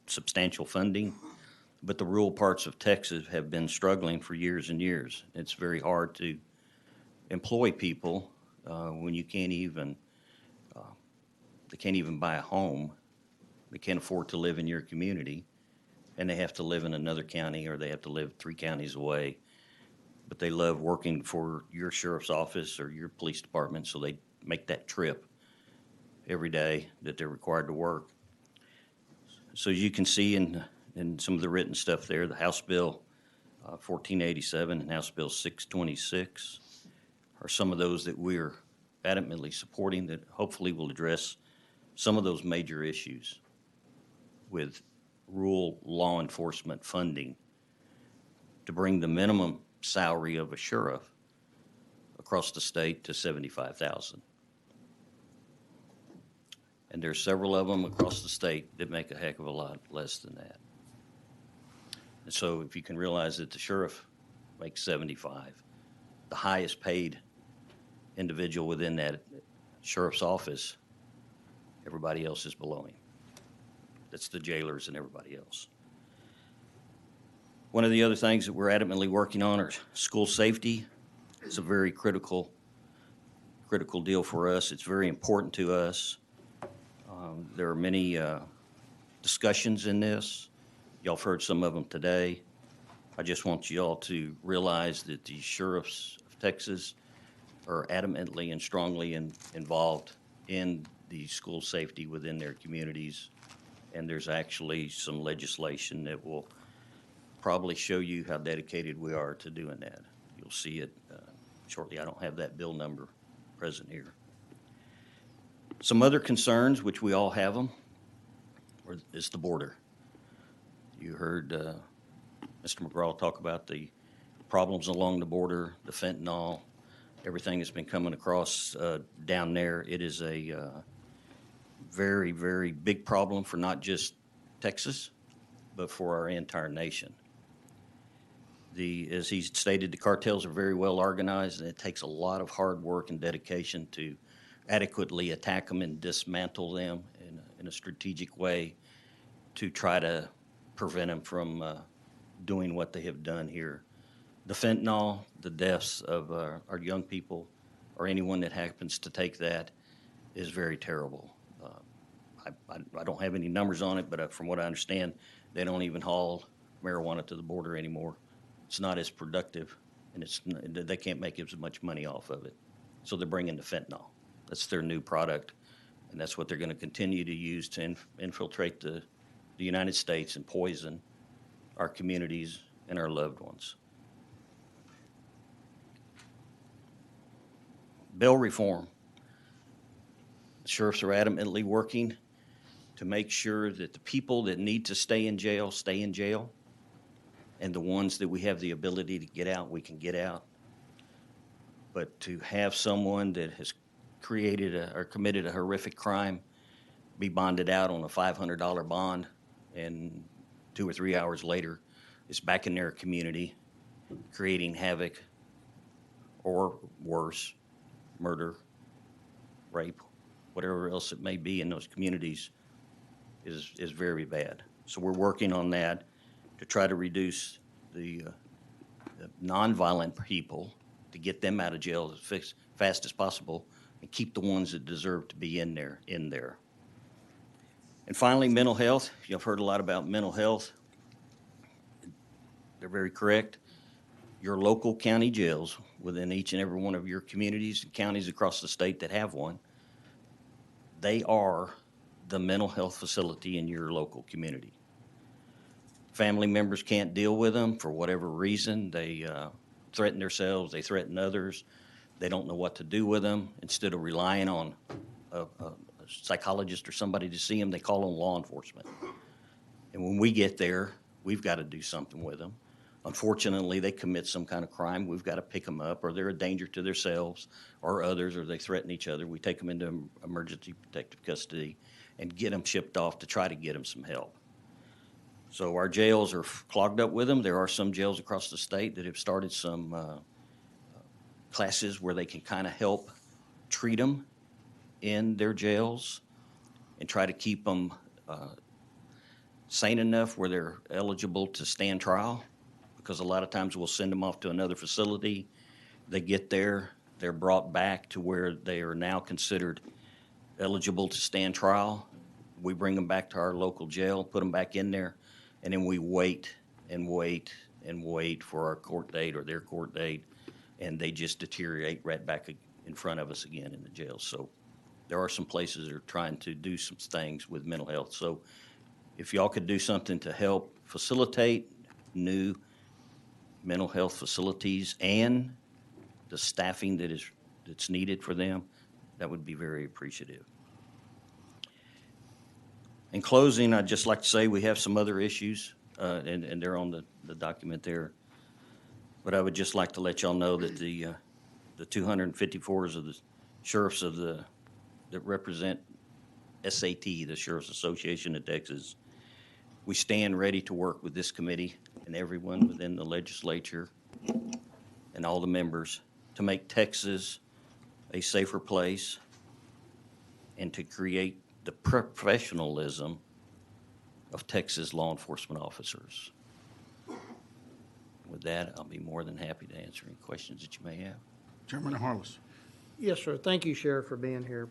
substantial funding, but the rural parts of Texas have been struggling for years and years. It's very hard to employ people when you can't even, they can't even buy a home. They can't afford to live in your community, and they have to live in another county or they have to live 3 counties away. But they love working for your sheriff's office or your police department, so they make that trip every day that they're required to work. So as you can see in some of the written stuff there, the House Bill 1487 and House Bill 626 are some of those that we're adamantly supporting that hopefully will address some of those major issues with rural law enforcement funding to bring the minimum salary of a sheriff across the state to $75,000. And there's several of them across the state that make a heck of a lot less than that. And so if you can realize that the sheriff makes 75, the highest paid individual within that sheriff's office, everybody else is below him. That's the jailers and everybody else. One of the other things that we're adamantly working on are school safety. It's a very critical deal for us. It's very important to us. There are many discussions in this. Y'all have heard some of them today. I just want you all to realize that the sheriffs of Texas are adamantly and strongly involved in the school safety within their communities. And there's actually some legislation that will probably show you how dedicated we are to doing that. You'll see it shortly. I don't have that bill number present here. Some other concerns, which we all have them, is the border. You heard Mr. McGraw talk about the problems along the border, the fentanyl, everything that's been coming across down there. It is a very, very big problem for not just Texas, but for our entire nation. As he stated, the cartels are very well organized, and it takes a lot of hard work and dedication to adequately attack them and dismantle them in a strategic way to try to prevent them from doing what they have done here. The fentanyl, the deaths of our young people, or anyone that happens to take that, is very terrible. I don't have any numbers on it, but from what I understand, they don't even haul marijuana to the border anymore. It's not as productive, and they can't make as much money off of it. So they're bringing the fentanyl. That's their new product And that's what they're going to continue to use to infiltrate the United States and poison our communities and our loved ones. Bail reform. The sheriffs are adamantly working to make sure that the people that need to stay in jail, and the ones that we have the ability to get out, we can get out. But to have someone that has created or committed a horrific crime be bonded out on a $500 bond, and 2 or 3 hours later is back in their community creating havoc or worse, murder, rape, whatever else it may be in those communities is very bad. So we're working on that to try to reduce the nonviolent people, to get them out of jail as fast as possible and keep the ones that deserve to be in there. And finally, mental health. You've heard a lot about mental health. They're very correct. Your local county jails within each and every one of your communities and counties across the state that have one, they are the mental health facility in your local community. Family members can't deal with them for whatever reason. They threaten themselves, they threaten others. They don't know what to do with them. Instead of relying on a psychologist or somebody to see them, they call on law enforcement. And when we get there, we've got to do something with them. Unfortunately, they commit some kind of crime. We've got to pick them up, or they're a danger to themselves or others, or they threaten each other. We take them into emergency protective custody and get them shipped off to try to get them some help. So our jails are clogged up with them. There are some jails across the state that have started some classes where they can kind of help treat them in their jails and try to keep them sane enough where they're eligible to stand trial, because a lot of times we'll send them off to another facility. They get there, they're brought back to where they are now considered eligible to stand trial. We bring them back to our local jail, put them back in there, and then we wait and wait and wait for our court date or their court date, and they just deteriorate right back in front of us again in the jail. So there are some places that are trying to do some things with mental health. So if y'all could do something to help facilitate new mental health facilities and the staffing that's needed for them, that would be very appreciative. In closing, I'd just like to say we have some other issues, and they're on the document there. But I would just like to let y'all know that the 254s of the sheriffs that represent SAT, the Sheriff's Association of Texas, we stand ready to work with this committee and everyone within the legislature and all the members to make Texas a safer place and to create the professionalism of Texas law enforcement officers. With that, I'll be more than happy to answer any questions that you may have. Chairman Harless. Yes, sir. Thank you, Sheriff, for being here.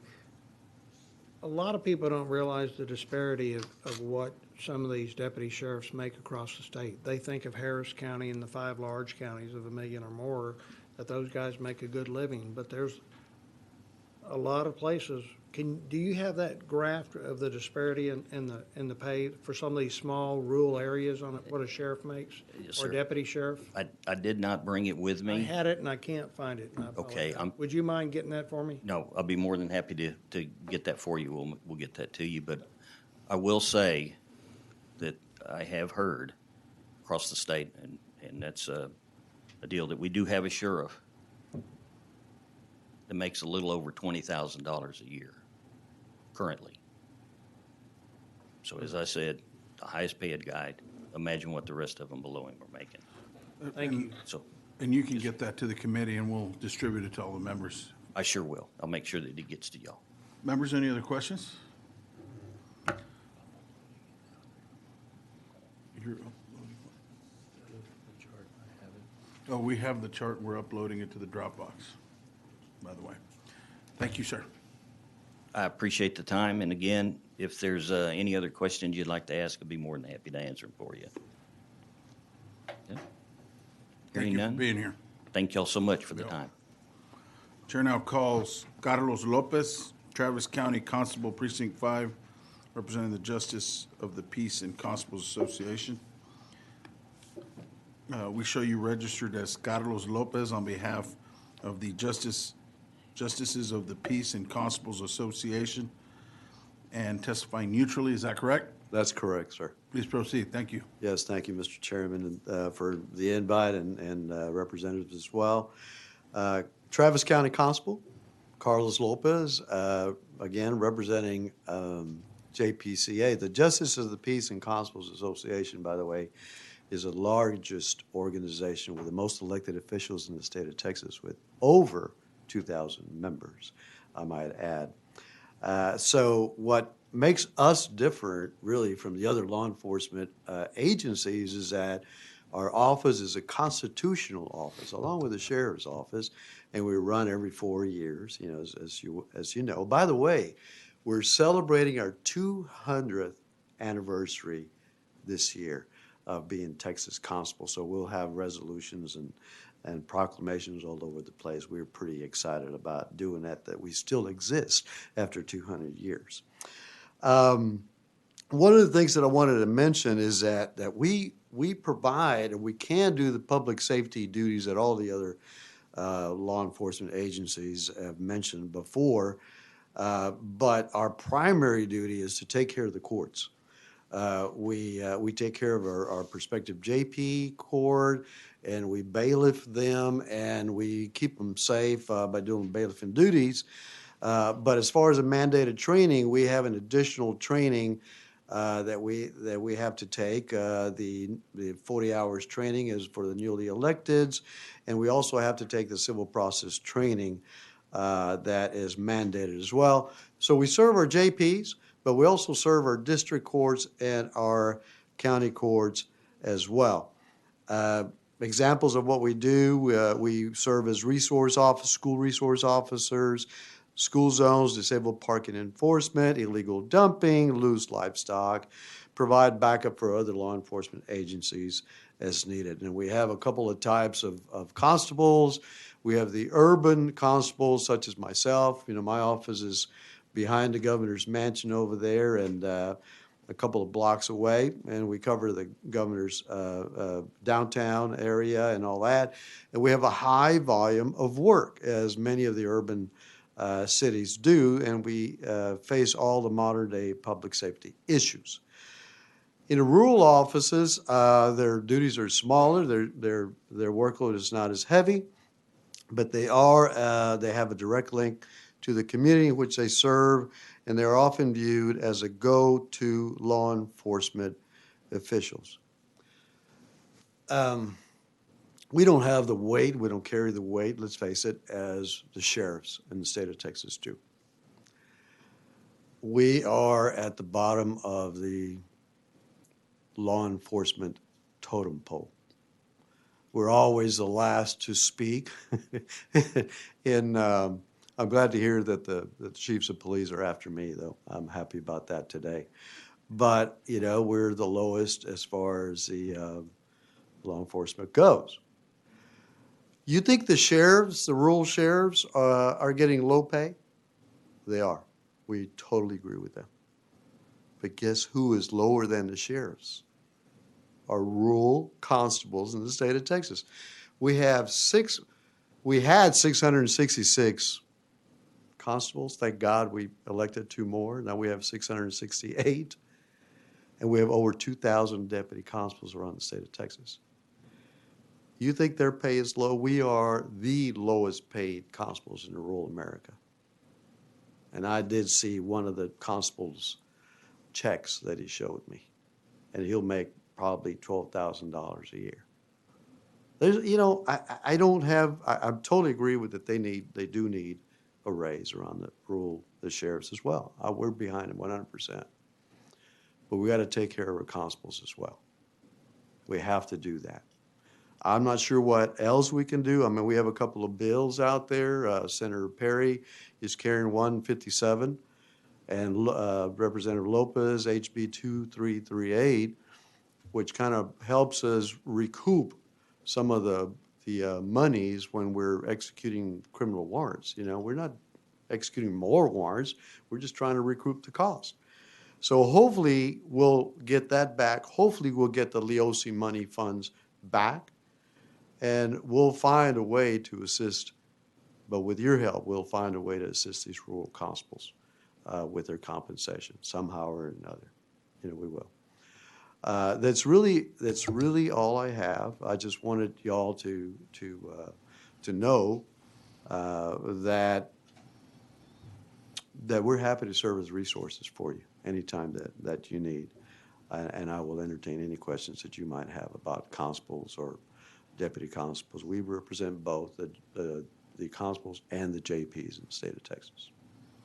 A lot of people don't realize the disparity of what some of these deputy sheriffs make across the state. They think of Harris County and the 5 large counties of $1 million or more, that those guys make a good living, but there's a lot of places. Do you have that graph of the disparity in the pay for some of these small rural areas on what a sheriff makes? Yes, or sir. deputy sheriff? I did not bring it with me. I had it and I can't find it. And I Okay, apologize. Would you mind getting that for me? No, I'll be more than happy to get that for you. We'll get that to you. But I will say that I have heard across the state, and that's a deal, that we do have a sheriff that makes a little over $20,000 a year currently. So as I said, the highest paid guy, imagine what the rest of them below him are making. Thank you. So And you can get that to the committee, and we'll distribute it to all the members. I sure will. I'll make sure that it gets to y'all. Members, any other questions? You're uploading what? Oh, we have the chart. We're uploading it to the Dropbox, by the way. Thank you, sir. I appreciate the time, and again, if there's any other questions you'd like to ask, I'd be more than happy to answer them for you. Yeah. Thank you for being here. Thank y'all so much for the time. Chair now calls Carlos Lopez, Travis County Constable Precinct 5, representing the Justice of the Peace and Constables Association. We show you registered as Carlos Lopez on behalf of the Justices of the Peace and Constables Association and testifying neutrally. Is that correct? That's correct, sir. Please proceed. Thank you. Yes, thank you, Mr. Chairman, for the invite and representatives as well. Travis County Constable, Carlos Lopez, again, representing JPCA. The Justice of the Peace and Constables Association, by the way, is the largest organization with the most elected officials in the state of Texas, with over 2,000 members, I might add. So what makes us different, really, from the other law enforcement agencies is that our office is a constitutional office, along with the sheriff's office, and we run every 4 years, as you know. By the way, we're celebrating our 200th anniversary this year of being Texas Constable, so we'll have resolutions and proclamations all over the place. We're pretty excited about doing that we still exist after 200 years. One of the things that I wanted to mention is that we provide, and we can do the public safety duties that all the other law enforcement agencies have mentioned before, but our primary duty is to take care of the courts. We take care of our prospective JP court, and we bailiff them, and we keep them safe by doing bailiffing duties. But as far as a mandated training, we have an additional training that we have to take. The 40 hours training is for the newly electeds, and we also have to take the civil process training that is mandated as well. So we serve our JPs, but we also serve our district courts and our county courts as well. Examples of what we do, we serve as school resource officers, school zones, disabled parking enforcement, illegal dumping, loose livestock, provide backup for other law enforcement agencies as needed. And we have a couple of types of constables. We have the urban constables, such as myself. My office is behind the governor's mansion over there and a couple of blocks away, and we cover the governor's downtown area and all that. And we have a high volume of work, as many of the urban cities do, and we face all the modern-day public safety issues. In the rural offices, their duties are smaller. Their workload is not as heavy, but they have a direct link to the community in which they serve, and they're often viewed as a go-to law enforcement officials. We don't have the weight, we don't carry the weight, let's face it, as the sheriffs in the state of Texas do. We are at the bottom of the law enforcement totem pole. We're always the last to speak. I'm glad to hear that the chiefs of police are after me, though. I'm happy about that today. But, we're the lowest as far as the law enforcement goes. You think the sheriffs, the rural sheriffs, are getting low pay? They are. We totally agree with them. But guess who is lower than the sheriffs? Our rural constables in the state of Texas. We had 666 constables. Thank God we elected 2 more. Now we have 668. And we have over 2,000 deputy constables around the state of Texas. You think their pay is low? We are the lowest paid constables in rural America. And I did see one of the constables' checks that he showed me. And he'll make probably $12,000 a year. There's, I totally agree with that. They do need a raise around the sheriffs as well. We're behind them 100%. But we got to take care of our constables as well. We have to do that. I'm not sure what else we can do. I mean, we have a couple of bills out there. Senator Perry is carrying 157, and Representative Lopez, HB 2338, which kind of helps us recoup some of the monies when we're executing criminal warrants. We're not executing more warrants. We're just trying to recoup the cost. So hopefully we'll get that back. Hopefully we'll get the LEOC money funds back, and we'll find a way to assist. But with your help, we'll find a way to assist these rural constables with their compensation somehow or another. We will. That's really all I have. I just wanted y'all to know that we're happy to serve as resources for you anytime that you need. And I will entertain any questions that you might have about constables or deputy constables. We represent both the constables and the JPs in the state of Texas.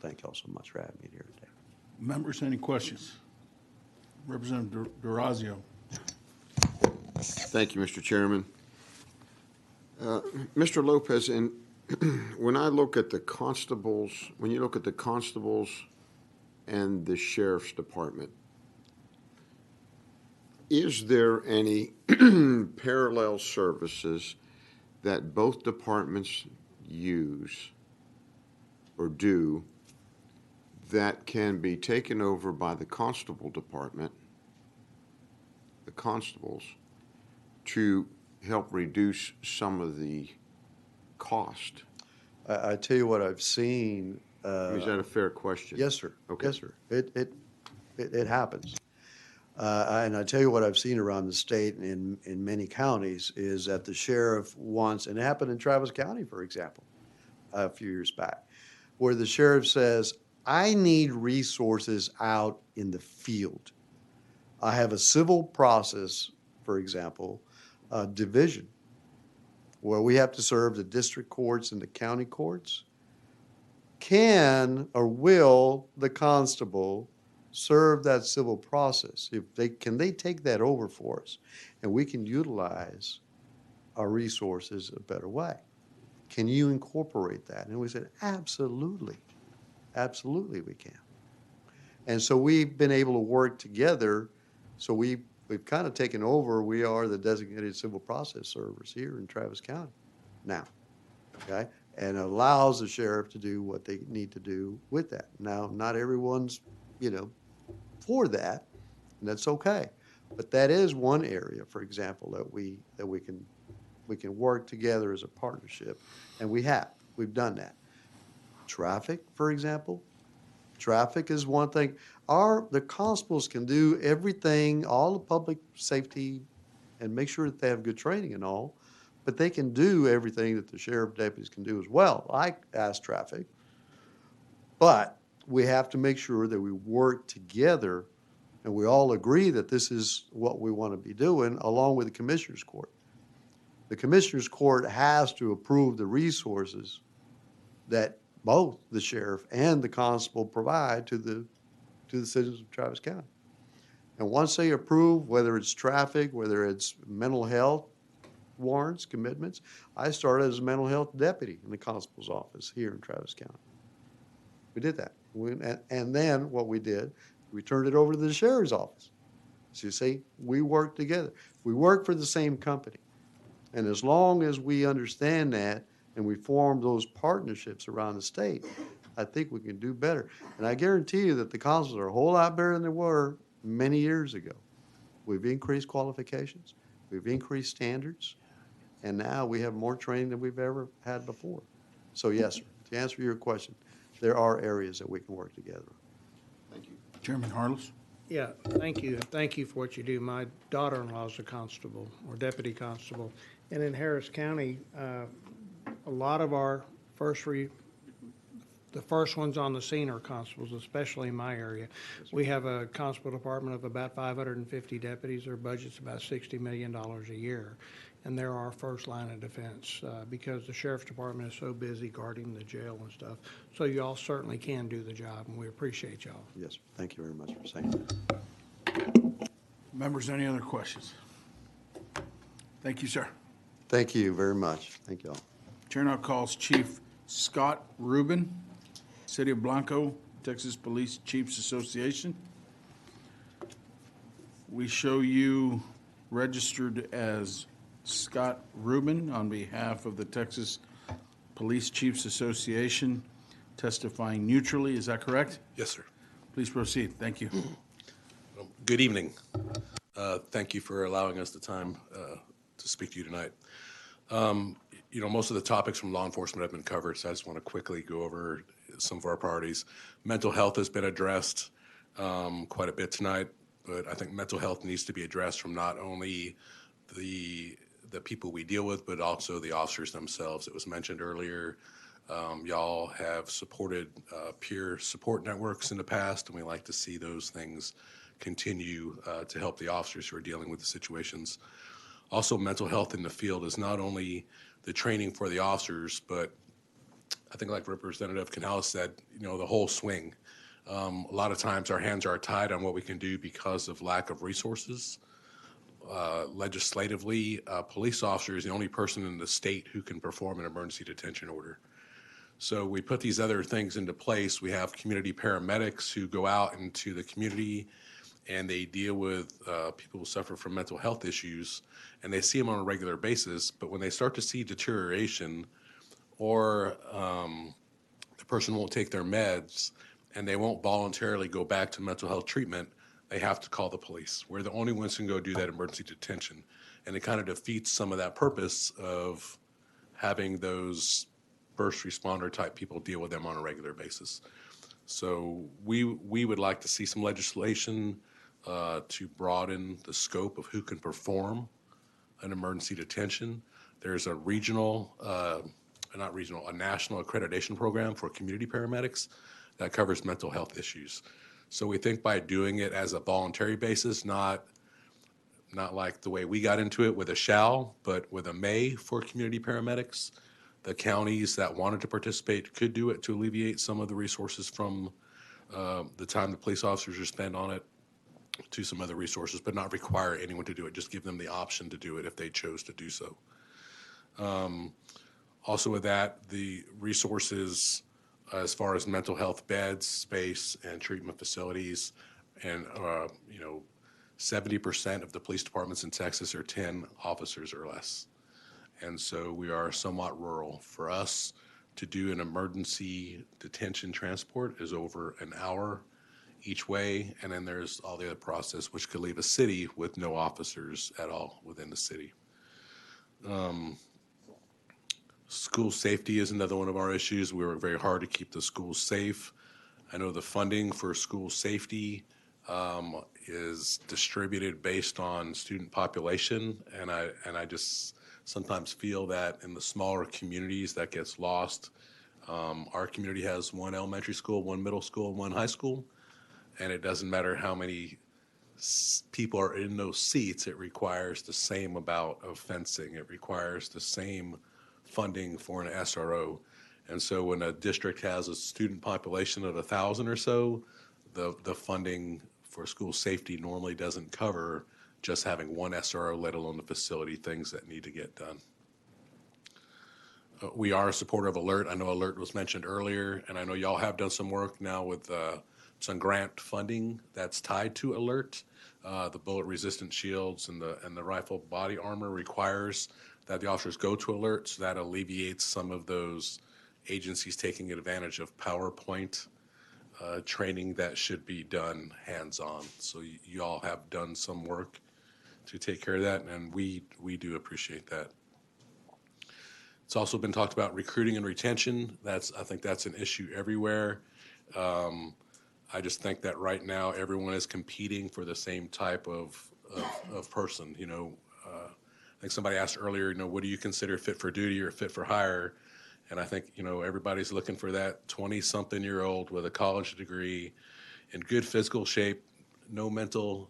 Thank y'all so much for having me here today. Members, any questions? Representative Durazio. Thank you, Mr. Chairman. Mr. Lopez, when I look at the constables, when you look at the constables and the sheriff's department, is there any parallel services that both departments use or do that can be taken over by the constable department, the constables, to help reduce some of the cost? I tell you what I've seen. Is that a fair question? Yes, sir. Okay. Yes, sir. It happens. And I tell you what I've seen around the state in many counties is that the sheriff wants, and it happened in Travis County, for example, a few years back, where the sheriff says, I need resources out in the field. I have a civil process, for example, division, where we have to serve the district courts and the county courts. Can or will the constable serve that civil process? Can they take that over for us, and we can utilize our resources a better way? Can you incorporate that? And we said, absolutely. Absolutely we can. And so we've been able to work together. So we've kind of taken over. We are the designated civil process servers here in Travis County now, okay? And it allows the sheriff to do what they need to do with that. Now, not everyone's, for that, and that's okay. But that is one area, for example, that we can work together as a partnership, and we've done that. Traffic, for example, traffic is one thing. The constables can do everything, all the public safety, and make sure that they have good training and all, but they can do everything that the sheriff deputies can do as well, like as traffic. But we have to make sure that we work together and we all agree that this is what we want to be doing, along with the Commissioner's Court. The Commissioner's Court has to approve the resources that both the sheriff and the constable provide to the citizens of Travis County. And once they approve, whether it's traffic, whether it's mental health warrants, commitments, I started as a mental health deputy in the constable's office here in Travis County. We did that. And then what we did, we turned it over to the sheriff's office. So you see, we work together. We work for the same company. And as long as we understand that and we form those partnerships around the state, I think we can do better. And I guarantee you that the constables are a whole lot better than they were many years ago. We've increased qualifications, we've increased standards, and now we have more training than we've ever had before. So yes, sir, to answer your question, there are areas that we can work together. Thank you. Chairman Harless. Yeah, thank you. Thank you for what you do. My daughter-in-law is a constable or deputy constable. And in Harris County, a lot of our the first ones on the scene are constables, especially in my area. We have a constable department of about 550 deputies. Their budget's about $60 million a year. And they're our first line of defense because the sheriff's department is so busy guarding the jail and stuff. So y'all certainly can do the job, and we appreciate y'all. Yes, thank you very much for saying that. Members, any other questions? Thank you, sir. Thank you very much. Thank you all. Chair now calls Chief Scott Rubin, City of Blanco, Texas Police Chiefs Association. We show you registered as Scott Rubin on behalf of the Texas Police Chiefs Association. testifying neutrally. Is that correct? Yes, sir. Please proceed. Thank you. Good evening. Thank you for allowing us the time to speak to you tonight. Most of the topics from law enforcement have been covered, so I just want to quickly go over some of our priorities. Mental health has been addressed quite a bit tonight, but I think mental health needs to be addressed from not only the people we deal with, but also the officers themselves. It was mentioned earlier, y'all have supported peer support networks in the past, and we like to see those things continue to help the officers who are dealing with the situations. Also, mental health in the field is not only the training for the officers, but I think like Representative Canales said, the whole swing. A lot of times our hands are tied on what we can do because of lack of resources. Legislatively, a police officer is the only person in the state who can perform an emergency detention order. So we put these other things into place. We have community paramedics who go out into the community and they deal with people who suffer from mental health issues, and they see them on a regular basis. But when they start to see deterioration, or the person won't take their meds and they won't voluntarily go back to mental health treatment, they have to call the police. We're the only ones who can go do that emergency detention. And it kind of defeats some of that purpose of having those first responder type people deal with them on a regular basis. So we would like to see some legislation to broaden the scope of who can perform an emergency detention. There's a a national accreditation program for community paramedics that covers mental health issues. So we think by doing it as a voluntary basis, not like the way we got into it with a shall, but with a may for community paramedics, the counties that wanted to participate could do it to alleviate some of the resources from the time the police officers are spent on it to some other resources, but not require anyone to do it. Just give them the option to do it if they chose to do so. Also with that, the resources as far as mental health beds, space, and treatment facilities, and 70% of the police departments in Texas are 10 officers or less. And so we are somewhat rural. For us to do an emergency detention transport is over an hour each way, and then there's all the other process, which could leave a city with no officers at all within the city. School safety is another one of our issues. We work very hard to keep the schools safe. I know the funding for school safety is distributed based on student population, and I just sometimes feel that in the smaller communities that gets lost. Our community has one elementary school, one middle school, one high school, and it doesn't matter how many people are in those seats, it requires the same amount of fencing. It requires the same funding for an SRO. And so when a district has a student population of 1,000 or so, the funding for school safety normally doesn't cover just having one SRO, let alone the facility, things that need to get done. We are a supporter of ALERT. I know ALERT was mentioned earlier, and I know y'all have done some work now with some grant funding that's tied to ALERT. The bullet-resistant shields and the rifle body armor requires that the officers go to ALERT, so that alleviates some of those agencies taking advantage of PowerPoint training that should be done hands-on. So you all have done some work to take care of that, and we do appreciate that. It's also been talked about recruiting and retention. I think that's an issue everywhere. I just think that right now everyone is competing for the same type of person. I think somebody asked earlier, what do you consider fit for duty or fit for hire? And I think, everybody's looking for that 20-something-year-old with a college degree in good physical shape, no mental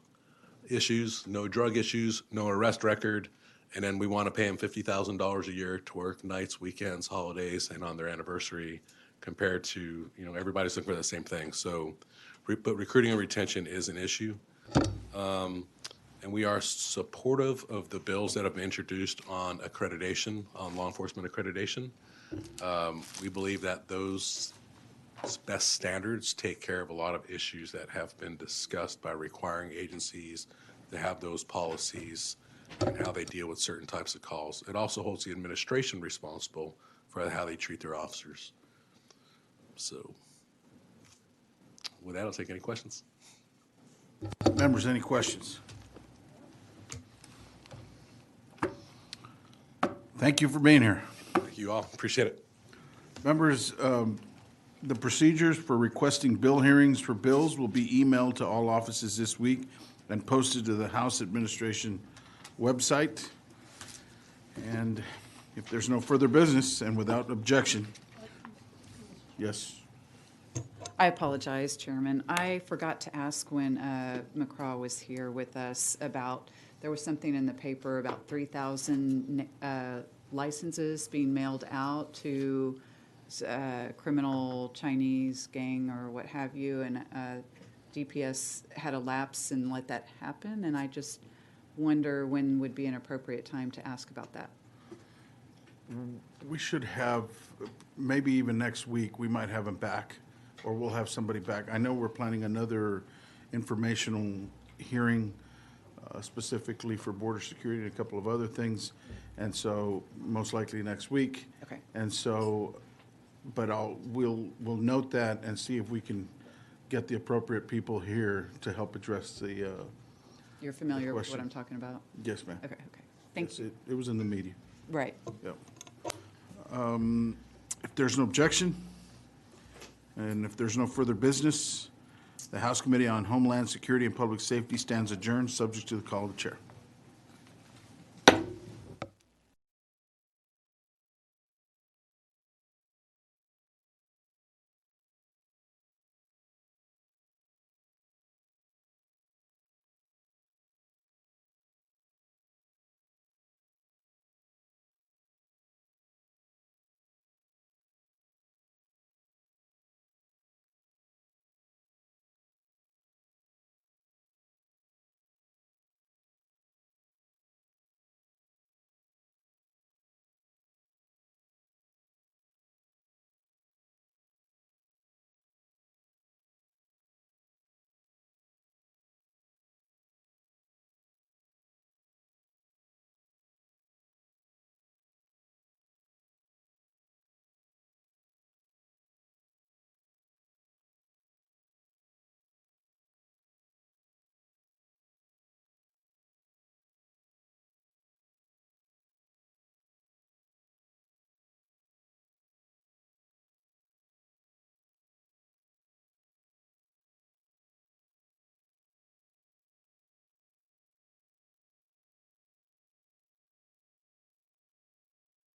issues, no drug issues, no arrest record, and then we want to pay them $50,000 a year to work nights, weekends, holidays, and on their anniversary, compared to, everybody's looking for the same thing. So, but recruiting and retention is an issue. And we are supportive of the bills that have been introduced on accreditation, on law enforcement accreditation. We believe that those best standards take care of a lot of issues that have been discussed by requiring agencies to have those policies and how they deal with certain types of calls. It also holds the administration responsible for how they treat their officers. So with that, I'll take any questions. Members, any questions? Thank you for being here. Thank you all. Appreciate it. Members, the procedures for requesting bill hearings for bills will be emailed to all offices this week and posted to the House Administration website. And if there's no further business and without objection, yes. I apologize, Chairman. I forgot to ask when McCraw was here with us about, there was something in the paper about 3,000 licenses being mailed out to criminal Chinese gang or what have you, and DPS had a lapse and let that happen, and I just wonder when would be an appropriate time to ask about that. We should have, maybe even next week, we might have them back, or we'll have somebody back. I know we're planning another informational hearing specifically for border security and a couple of other things, and so most likely next week. Okay. And so, but we'll note that and see if we can get the appropriate people here to help address the. You're familiar with what question. I'm talking about? Yes, ma'am. Okay. Thank you. It was in the media. Right. Yep. If there's no objection, and if there's no further business, the House Committee on Homeland Security and Public Safety stands adjourned, subject to the call of the chair.